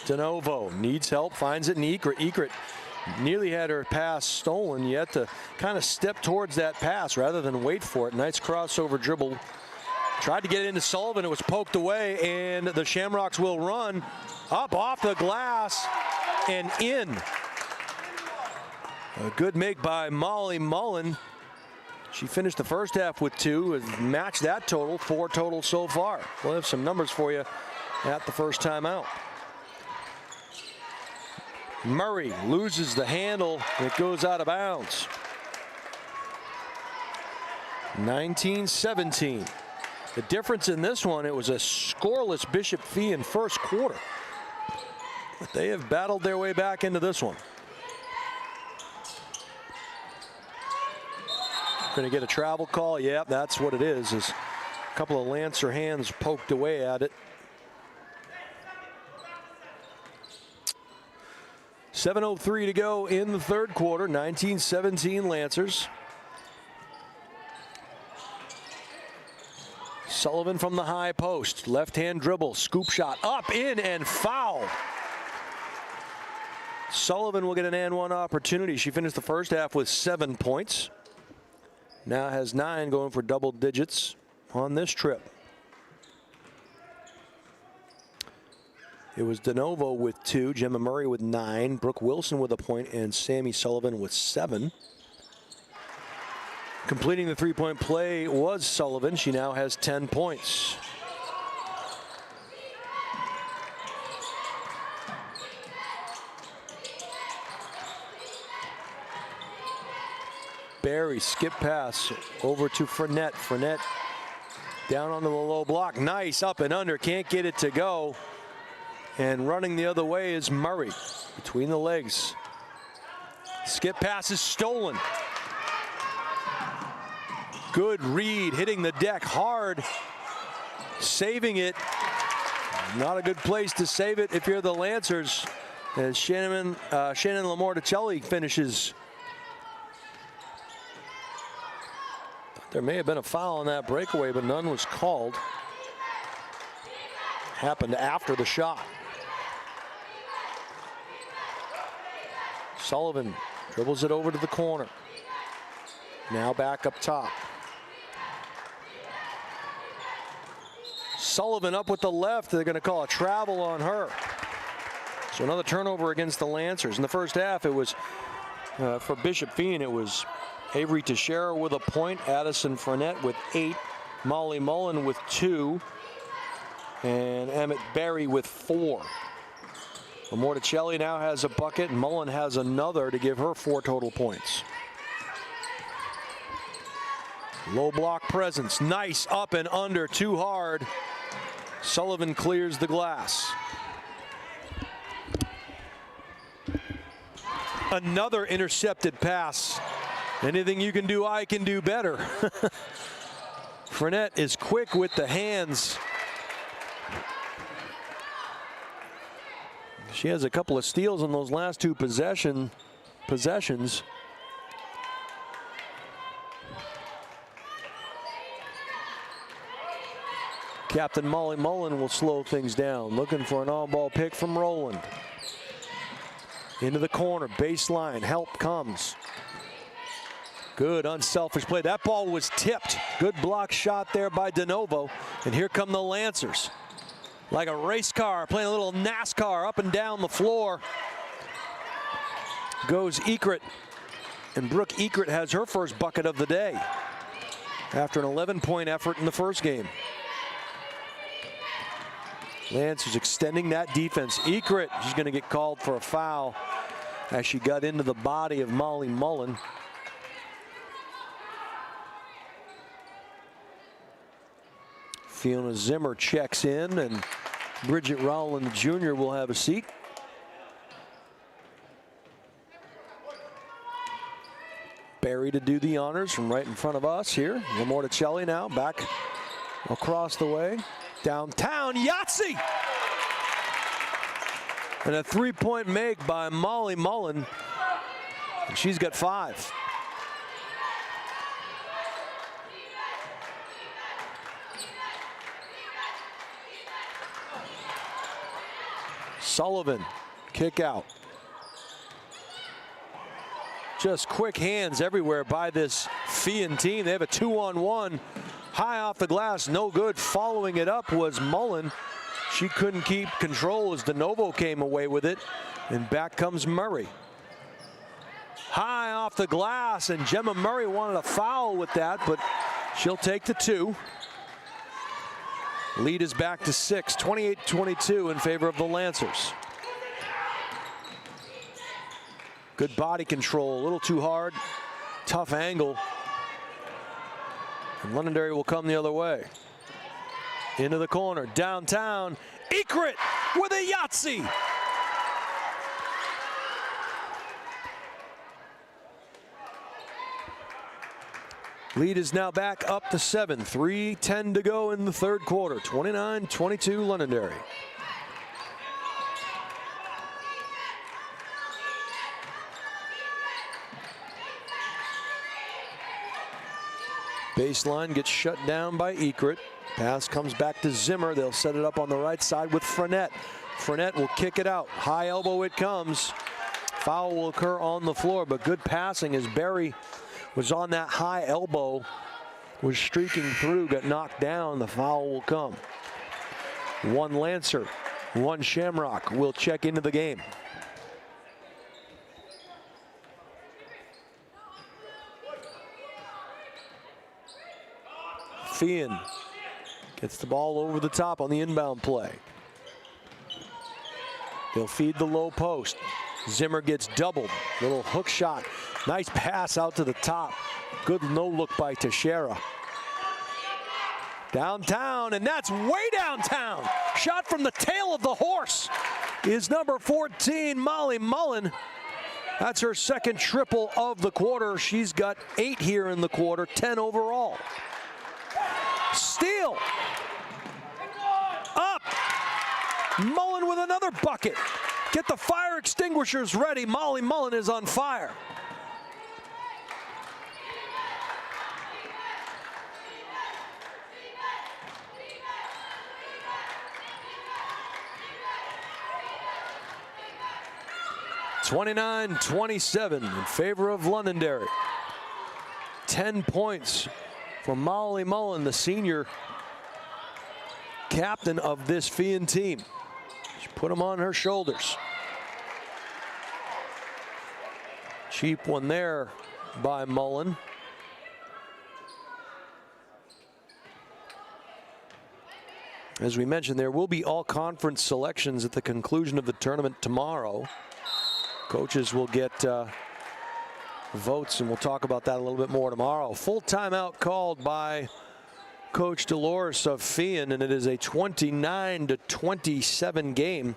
DeNovo needs help, finds it in Ekrit. Ekrit nearly had her pass stolen, yet to kind of step towards that pass rather than wait for it. Nice crossover dribble. Tried to get it into Sullivan. It was poked away, and the Shamrocks will run up off the glass and in. A good make by Molly Mullen. She finished the first half with 2, has matched that total, 4 total so far. We'll have some numbers for you at the first time out. Murray loses the handle. It goes out of bounds. 19-17. The difference in this one, it was a scoreless Bishop Feehan first quarter. But they have battled their way back into this one. Going to get a travel call. Yep, that's what it is. A couple of Lancer hands poked away at it. 7:03 to go in the third quarter. 19-17 Lancers. Sullivan from the high post. Left-hand dribble. Scoop shot. Up, in, and foul. Sullivan will get an and 1 opportunity. She finished the first half with 7 points. Now has 9, going for double digits on this trip. It was DeNovo with 2, Gemma Murray with 9, Brooke Wilson with a point, and Sammy Sullivan with 7. Completing the three-point play was Sullivan. She now has 10 points. Barry skip pass over to Fournette. Fournette down onto the low block. Nice up and under. Can't get it to go. And running the other way is Murray. Between the legs. Skip pass is stolen. Good read, hitting the deck hard. Saving it. Not a good place to save it if you're the Lancers. As Shannon Lamorticelli finishes. There may have been a foul on that breakaway, but none was called. Happened after the shot. Sullivan dribbles it over to the corner. Now back up top. Sullivan up with the left. They're going to call a travel on her. So another turnover against the Lancers. In the first half, it was for Bishop Feehan, it was Avery Teixeira with a point, Addison Fournette with 8, Molly Mullen with 2, and Emmett Barry with 4. Morticelli now has a bucket, and Mullen has another to give her 4 total points. Low block presence, nice up and under, too hard. Sullivan clears the glass. Another intercepted pass. Anything you can do, I can do better. Fournette is quick with the hands. She has a couple of steals on those last 2 possessions. Captain Molly Mullen will slow things down. Looking for an on-ball pick from Rowland. Into the corner, baseline, help comes. Good unselfish play. That ball was tipped. Good block shot there by DeNovo. And here come the Lancers. like a race car, playing a little NASCAR up and down the floor. Goes Ekert, and Brooke Ekert has her first bucket of the day after an 11-point effort in the first game. Lance is extending that defense. Ekert, she's going to get called for a foul as she got into the body of Molly Mullen. Fiona Zimmer checks in, and Bridget Rowland Jr. will have a seat. Barry to do the honors from right in front of us here. Lamorticelli now back across the way. Downtown, Yahtzee! And a three-point make by Molly Mullen. And she's got 5. Sullivan, kick out. Just quick hands everywhere by this Feehan team. They have a 2-on-1. High off the glass, no good. Following it up was Mullen. She couldn't keep control as DeNovo came away with it. And back comes Murray. High off the glass, and Gemma Murray wanted a foul with that, but she'll take the 2. Lead is back to 6, 28-22 in favor of the Lancers. Good body control, a little too hard, tough angle. And Londonderry will come the other way. Into the corner, downtown, Ekert with a Yahtzee. Lead is now back up to 7. 3:10 to go in the third quarter. 29-22 Londonderry. Baseline gets shut down by Ekert. Pass comes back to Zimmer. They'll set it up on the right side with Frenette. Frenette will kick it out. High elbow it comes. Foul will occur on the floor, but good passing as Barry was on that high elbow, was streaking through, got knocked down. The foul will come. One Lancer, one Shamrock will check into the game. Feehan gets the ball over the top on the inbound play. They'll feed the low post. Zimmer gets doubled. Little hook shot. Nice pass out to the top. Good no look by Teixeira. Downtown, and that's way downtown. Shot from the tail of the horse is number 14, Molly Mullen. That's her second triple of the quarter. She's got 8 here in the quarter, 10 overall. Steal. Up. Mullen with another bucket. Get the fire extinguishers ready. Molly Mullen is on fire. (29-27) in favor of Londonderry. 10 points for Molly Mullen, the senior captain of this Feehan team. She put them on her shoulders. Cheap one there by Mullen. As we mentioned, there will be all conference selections at the conclusion of the tournament tomorrow. Coaches will get votes, and we'll talk about that a little bit more tomorrow. Full timeout called by Coach Dolores of Feehan, and it is a 29-27 game.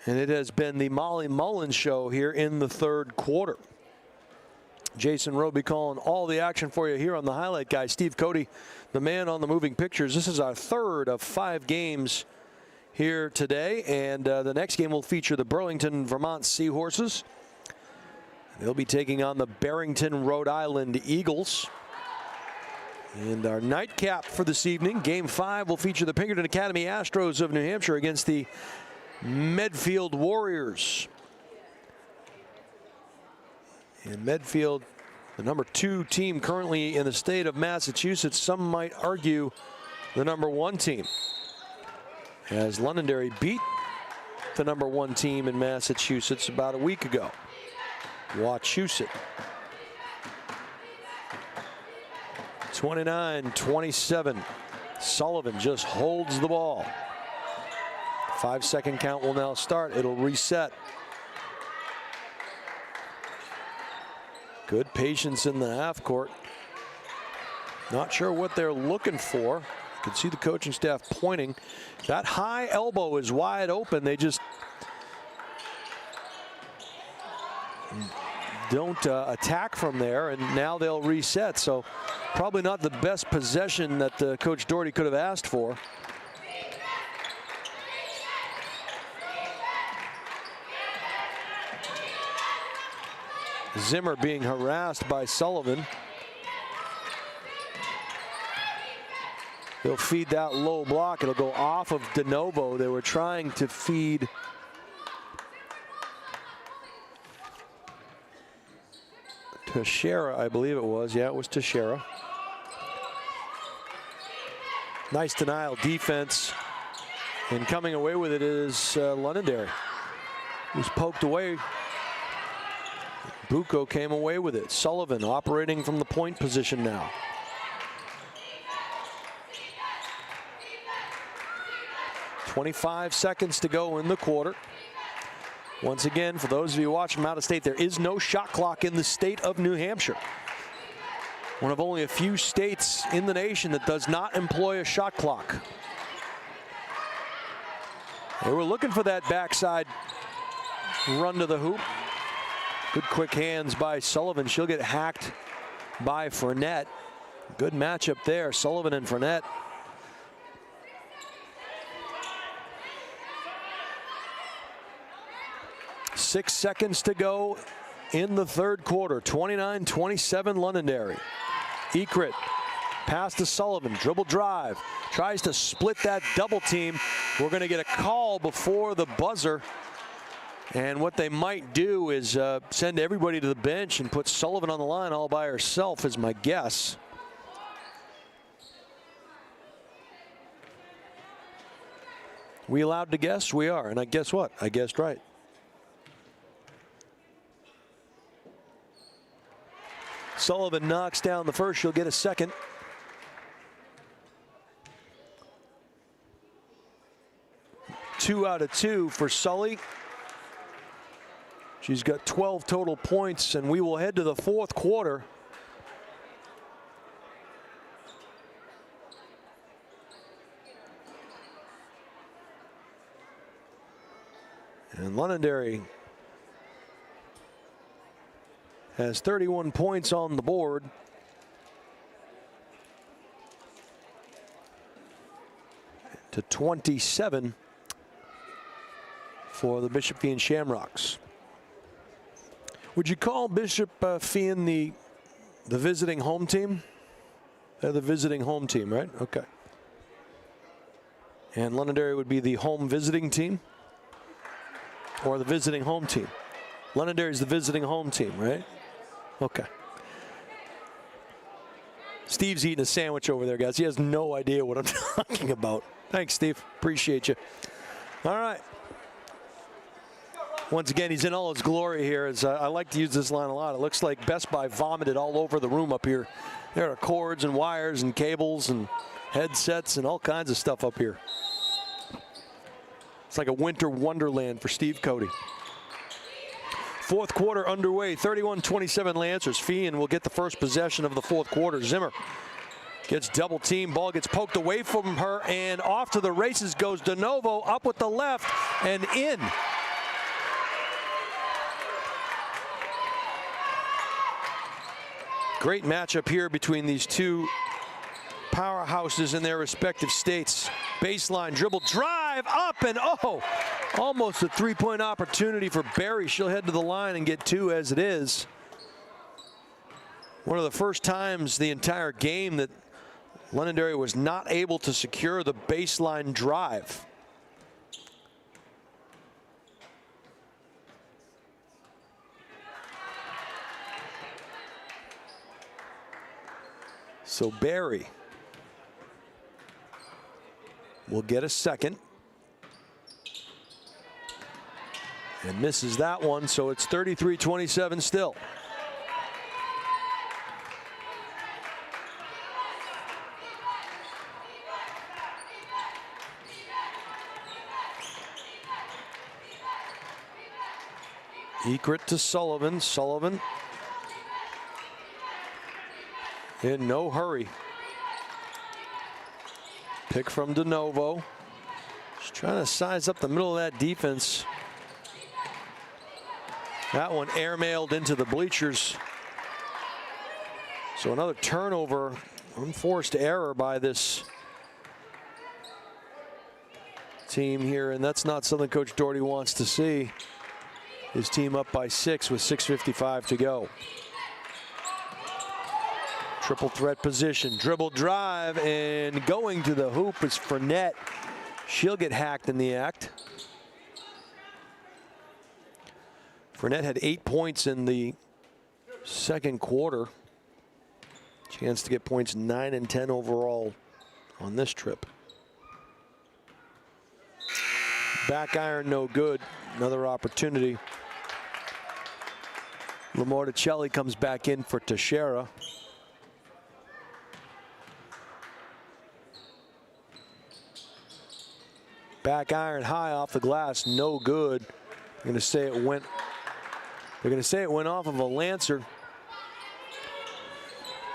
And it has been the Molly Mullen show here in the third quarter. Jason Roby calling all the action for you here on the highlight guy. Steve Cody, the man on the moving pictures. This is our third of 5 games here today, and the next game will feature the Burlington, Vermont Seahorses. They'll be taking on the Barrington, Rhode Island Eagles. And our nightcap for this evening, Game 5, will feature the Pinkerton Academy Astros of New Hampshire against the Medfield Warriors. And Medfield, the number 2 team currently in the state of Massachusetts. Some might argue the #1 team, as Londonderry beat the #1 team in Massachusetts about a week ago. Wachusett. 29-27. Sullivan just holds the ball. 5-second count will now start. It'll reset. Good patience in the half court. Not sure what they're looking for. You can see the coaching staff pointing. That high elbow is wide open. They just don't attack from there, and now they'll reset. So probably not the best possession that Coach Doherty could have asked for. Zimmer being harassed by Sullivan. They'll feed that low block. It'll go off of DeNovo. They were trying to feed Teixeira, I believe it was. Yeah, it was Teixeira. Nice denial defense. And coming away with it is Londonderry, who's poked away. Bucco came away with it. Sullivan operating from the point position now. .25 seconds to go in the quarter. Once again, for those of you watching from out of state, there is no shot clock in the state of New Hampshire. One of only a few states in the nation that does not employ a shot clock. They were looking for that backside run to the hoop. Good quick hands by Sullivan. She'll get hacked by Fournette. Good matchup there, Sullivan and Fournette. Six seconds to go in the third quarter. 29-27 Londonderry. Ekrit pass to Sullivan, dribble drive, tries to split that double team. We're going to get a call before the buzzer. And what they might do is send everybody to the bench and put Sullivan on the line all by herself, is my guess. We allowed to guess? We are. And I guess what? I guessed right. Sullivan knocks down the first. She'll get a second. Two out of two for Sully. She's got 12 total points, and we will head to the fourth quarter. And Londonderry has 31 points on the board. To 27 for the Bishop Feehan Shamrocks. Would you call Bishop Feehan the visiting home team? They're the visiting home team, right? Okay. And Londonderry would be the home visiting team? Or the visiting home team? Londonderry is the visiting home team, right? Okay. Steve's eating a sandwich over there, guys. He has no idea what I'm talking about. Thanks, Steve. Appreciate you. All right. Once again, he's in all his glory here. As I like to use this line a lot. It looks like Best Buy vomited all over the room up here. There are cords and wires and cables and headsets and all kinds of stuff up here. It's like a winter wonderland for Steve Cody. Fourth quarter underway, 31-27 Lancers. Feehan will get the first possession of the fourth quarter. Zimmer gets double team, ball gets poked away from her, and off to the races goes DeNovo, up with the left and in. Great matchup here between these two powerhouses in their respective states. Baseline dribble drive up and almost a three-point opportunity for Barry. She'll head to the line and get two as it is. One of the first times the entire game that Londonderry was not able to secure the baseline drive. So Barry will get a second. And misses that one, so it's 33-27 still. Ekrit to Sullivan. Sullivan in no hurry. Pick from DeNovo. Just trying to size up the middle of that defense. That one airmailed into the bleachers. So another turnover, unforced error by this team here, and that's not something Coach Doherty wants to see. His team up by 6 with 6:55 to go. Triple threat position, dribble drive, and going to the hoop is Fournette. She'll get hacked in the act. Fournette had 8 points in the second quarter. Chance to get points 9 and 10 overall on this trip. Back iron, no good. Another opportunity. Lamorticelli comes back in for Teixeira. Back iron high off the glass, no good. They're going to say it went. They're going to say it went off of a Lancer.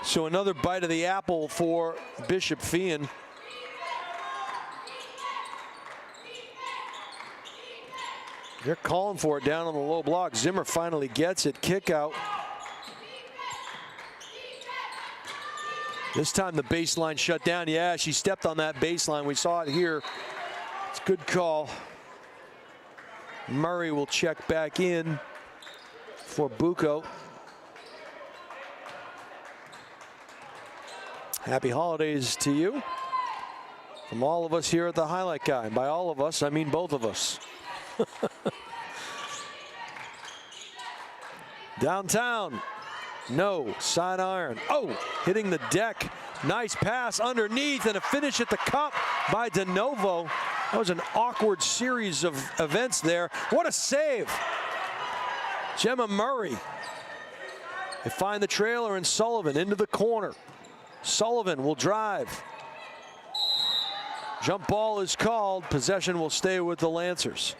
So another bite of the apple for Bishop Feehan. They're calling for it down on the low block. Zimmer finally gets it. Kick out. This time the baseline shut down. Yeah, she stepped on that baseline. We saw it here. It's a good call. Murray will check back in for Bucco. Happy holidays to you from all of us here at the Highlight Guy. By all of us, I mean both of us. Downtown, no, side iron. Oh, hitting the deck. Nice pass underneath and a finish at the cup by DeNovo. That was an awkward series of events there. What a save. Gemma Murray. They find the trailer and Sullivan into the corner. Sullivan will drive. Jump ball is called. Possession will stay with the Lancers.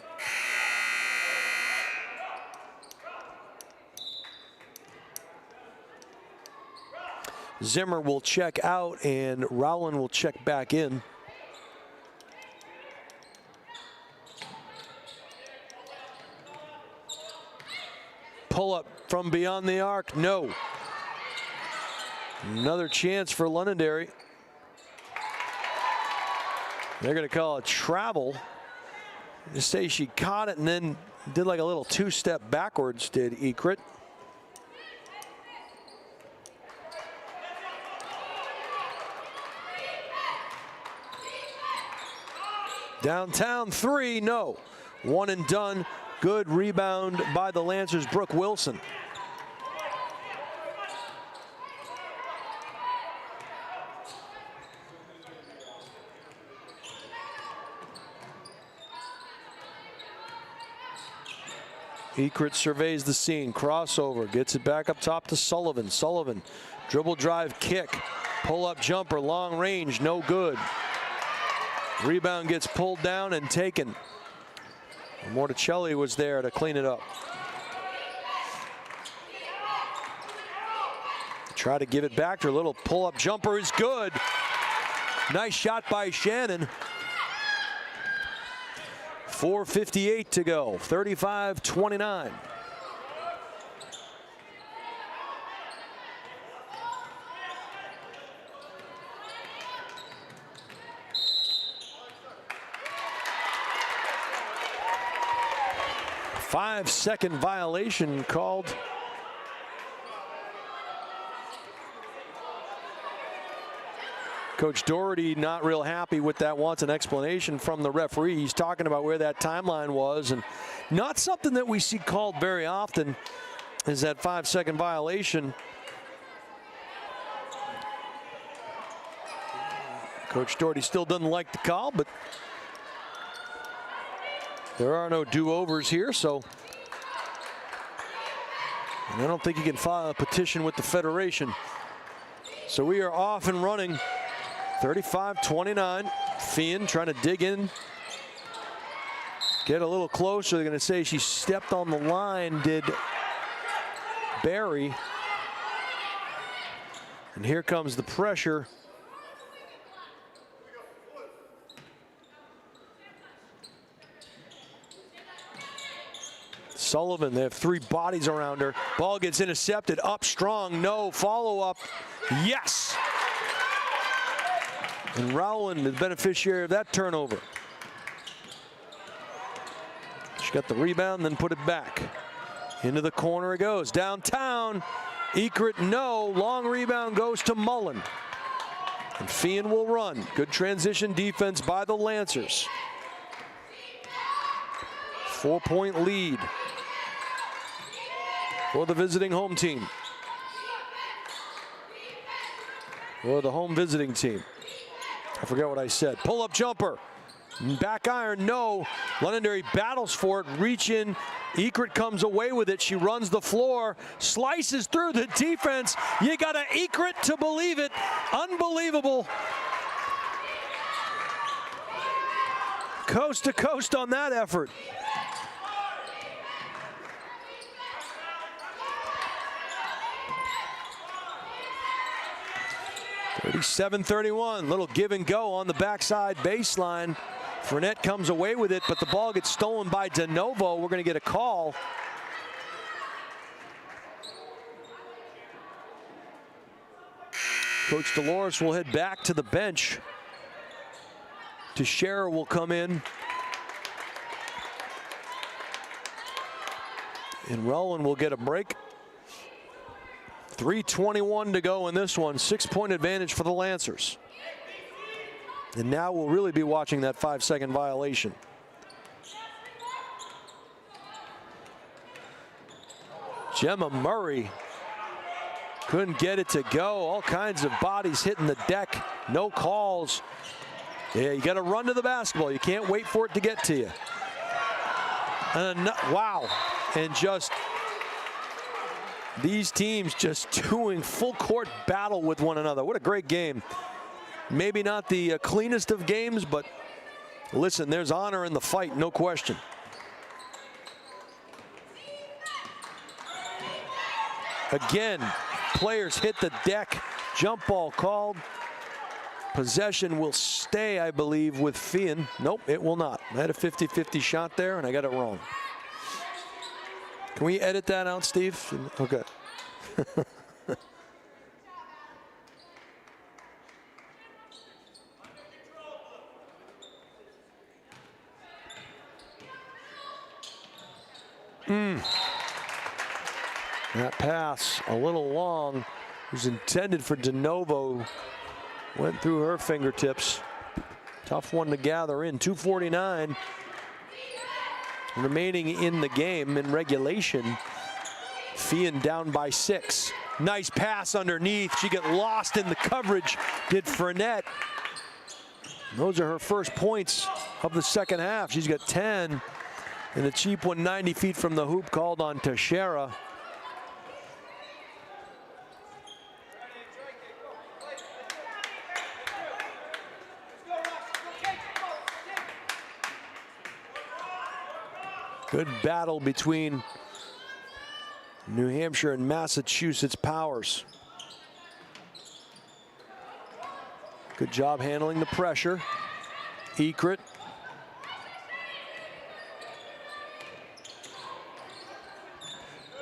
Zimmer will check out and Rowland will check back in. Pull up from beyond the arc, no. Another chance for Londonderry. They're going to call it travel. Just say she caught it and then did like a little two-step backwards, did Ekrit. Downtown three, no. One and done. Good rebound by the Lancers, Brooke Wilson. Ekrit surveys the scene, crossover, gets it back up top to Sullivan. Sullivan, dribble drive kick, pull up jumper, long range, no good. Rebound gets pulled down and taken. Morticelli was there to clean it up. Try to give it back to her. Little pull-up jumper is good. Nice shot by Shannon. 4:58 to go, 35-29. Five-second violation called. Coach Doherty not real happy with that, wants an explanation from the referee. He's talking about where that timeline was, and not something that we see called very often is that 5-second violation. Coach Doherty still doesn't like the call, but there are no do-overs here, so and I don't think you can file a petition with the Federation. So we are off and running. 35-29. Feehan trying to dig in. Get a little closer. They're going to say she stepped on the line, did Barry. And here comes the pressure. Sullivan, they have 3 bodies around her. Ball gets intercepted, up strong, no follow-up. Yes! And Rowland, the beneficiary of that turnover. She got the rebound, then put it back. Into the corner it goes, downtown. Ekrit, no, long rebound goes to Mullen. And Feehan will run. Good transition defense by the Lancers. 4-point lead for the visiting home team. Or the home visiting team. I forget what I said. Pull-up jumper. Back iron, no. Londonderry battles for it. Reach in. Ekrit comes away with it. She runs the floor. Slices through the defense. You got to Ekrit to believe it. Unbelievable. Coast to coast on that effort. 37-31, little give and go on the backside baseline. Fournette comes away with it, but the ball gets stolen by DeNovo. We're going to get a call. Coach Dolores will head back to the bench. Teixeira will come in. And Rowan will get a break. 3:21 to go in this one. 6-point advantage for the Lancers. And now we'll really be watching that 5-second violation. Gemma Murray couldn't get it to go. All kinds of bodies hitting the deck. No calls. Yeah, you got to run to the basketball. You can't wait for it to get to you. Wow. And just these teams just doing full court battle with one another. What a great game. Maybe not the cleanest of games, but listen, there's honor in the fight, no question. Again, players hit the deck. Jump ball called. Possession will stay, I believe, with Feehan. Nope, it will not. I had a 50-50 shot there, and I got it wrong. Can we edit that out, Steve? Okay. That pass, a little long, was intended for DeNovo. Went through her fingertips. Tough one to gather in. 2:49 remaining in the game in regulation. Feehan down by 6. Nice pass underneath. She got lost in the coverage. Did Fournette. Those are her first points of the second half. She's got 10. And a cheap one 90 feet from the hoop called on Teixeira. Good battle between New Hampshire and Massachusetts powers. Good job handling the pressure. Ekrit.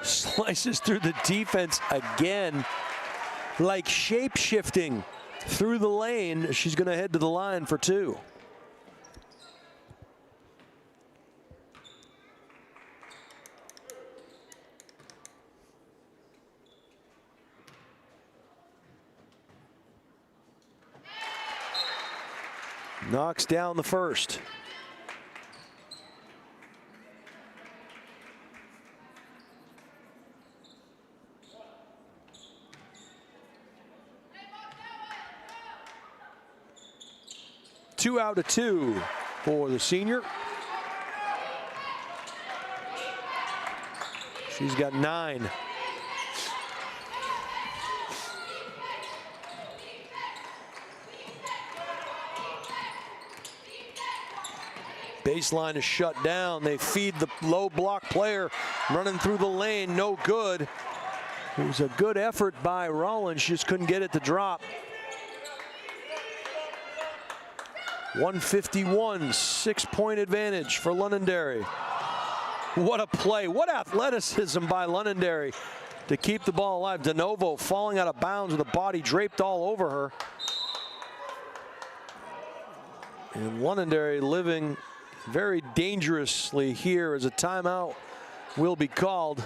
Slices through the defense again. Like shape-shifting through the lane. She's going to head to the line for 2. Knocks down the first. 2 out of 2 for the senior. She's got 9. Baseline is shut down. They feed the low block player running through the lane. No good. It was a good effort by Rollins. She just couldn't get it to drop. 151, 6-point advantage for Londonderry. What a play. What athleticism by Londonderry to keep the ball alive. DeNovo falling out of bounds with a body draped all over her. And Londonderry living very dangerously here as a timeout will be called.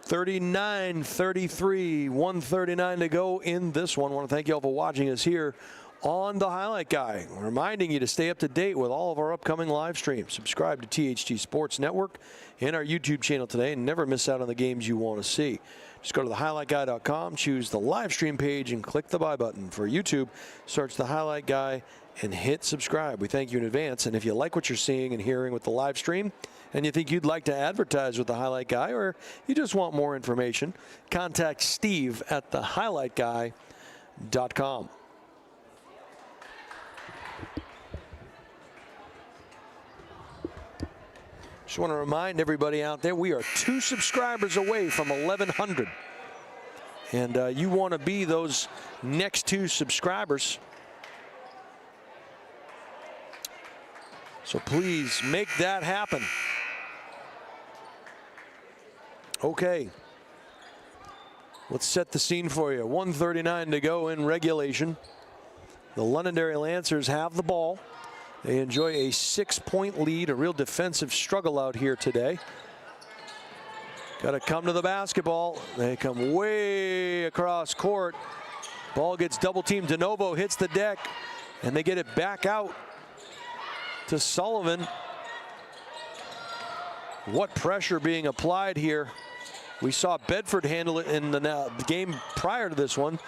39-33, 1:39 to go in this one. I want to thank you all for watching us here on The Highlight Guy. Reminding you to stay up to date with all of our upcoming live streams. Subscribe to THT Sports Network and our YouTube channel today and never miss out on the games you want to see. Just go to thehighlightguy.com, choose the live stream page, and click the buy button. For YouTube, search The Highlight Guy and hit subscribe. We thank you in advance. And if you like what you're seeing and hearing with the live stream, and you think you'd like to advertise with The Highlight Guy, or you just want more information, contact Steve at thehighlightguy.com. Just want to remind everybody out there, we are 2 subscribers away from 1,100. And you want to be those next 2 subscribers. So please make that happen. Okay. Let's set the scene for you. 1:39 to go in regulation. The Londonderry Lancers have the ball. They enjoy a 6-point lead, a real defensive struggle out here today. Got to come to the basketball. They come way across court. Ball gets double teamed. DeNovo hits the deck, and they get it back out to Sullivan. What pressure being applied here. We saw Bedford handle it in the game prior to this one.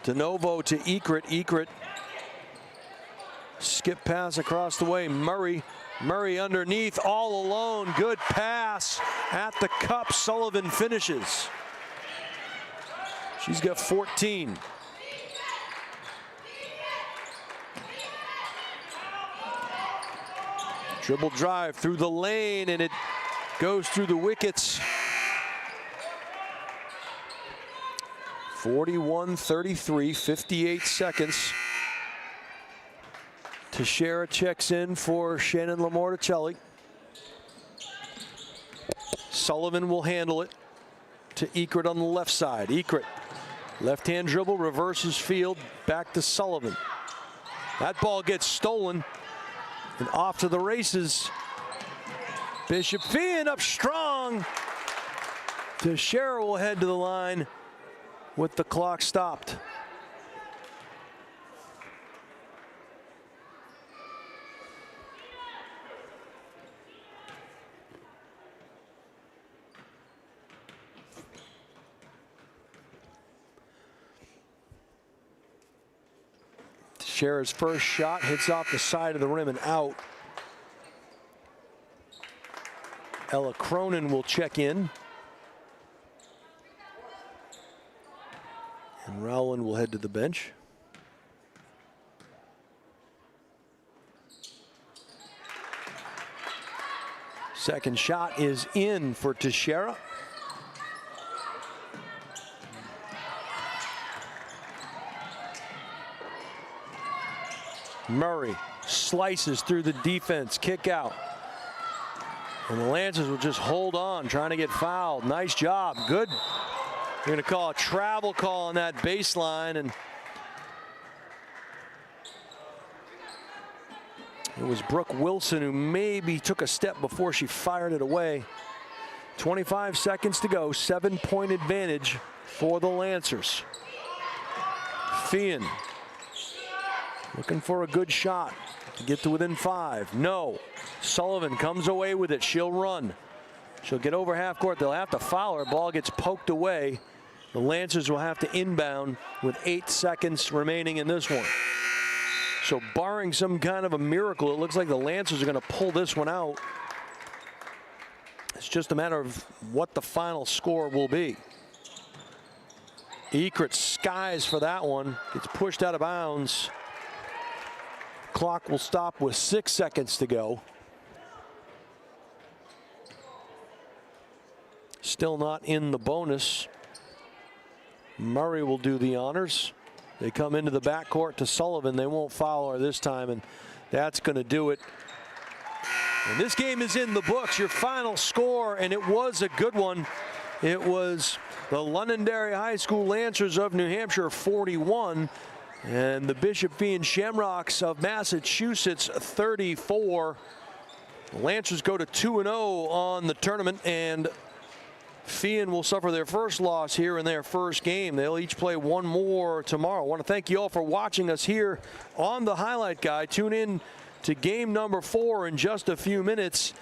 DeNovo to Ekrit. Ekrit. Skip pass across the way. Murray underneath, all alone. Good pass at the cup. Sullivan finishes. She's got 14. Dribble drive through the lane, and it goes through the wickets. 41-33, 58 seconds. Teixeira checks in for Shannon Lamorticelli. Sullivan will handle it to Ekrit on the left side. Ekrit, left-hand dribble, reverses field, back to Sullivan. That ball gets stolen, and off to the races. Bishop Feehan up strong. Teixeira will head to the line with the clock stopped. Teixeira's first shot hits off the side of the rim and out. Ella Cronin will check in. And Rowland will head to the bench. Second shot is in for Teixeira. Murray slices through the defense, kick out. And the Lancers will just hold on, trying to get fouled. Nice job, good. They're going to call a travel call on that baseline, and it was Brooke Wilson who maybe took a step before she fired it away. 25 seconds to go, 7-point advantage for the Lancers. Feehan looking for a good shot to get to within 5. No. Sullivan comes away with it. She'll run. She'll get over half court. They'll have to foul her. Ball gets poked away. The Lancers will have to inbound with 8 seconds remaining in this one. So barring some kind of a miracle, it looks like the Lancers are going to pull this one out. It's just a matter of what the final score will be. Ekert skies for that one. Gets pushed out of bounds. Clock will stop with 6 seconds to go. Still not in the bonus. Murray will do the honors. They come into the backcourt to Sullivan. They won't foul her this time, and that's going to do it. And this game is in the books. Your final score, and it was a good one. It was the Londonderry High School Lancers of New Hampshire 41 and the Bishop Feehan Shamrocks of Massachusetts 34. The Lancers go to 2-0 on the tournament, and Feehan will suffer their first loss here in their first game. They'll each play one more tomorrow. I want to thank you all for watching us here on the Highlight Guide. Tune in to game number 4 in just a few minutes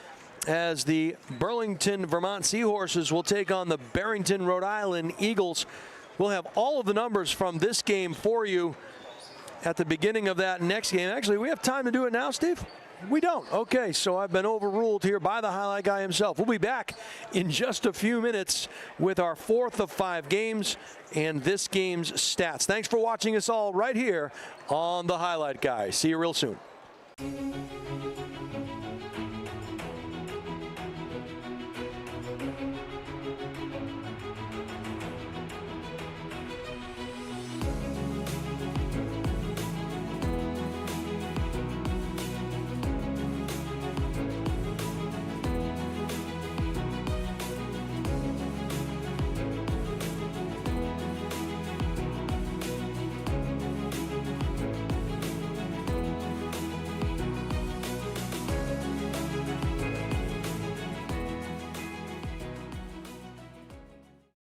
as the Burlington, Vermont Seahorses will take on the Barrington, Rhode Island Eagles. We'll have all of the numbers from this game for you at the beginning of that next game. Actually, we have time to do it now, Steve? We don't. Okay, so I've been overruled here by the Highlight Guy himself. We'll be back in just a few minutes with our 4th of 5 games and this game's stats. Thanks for watching us all right here on the Highlight Guy. See you real soon.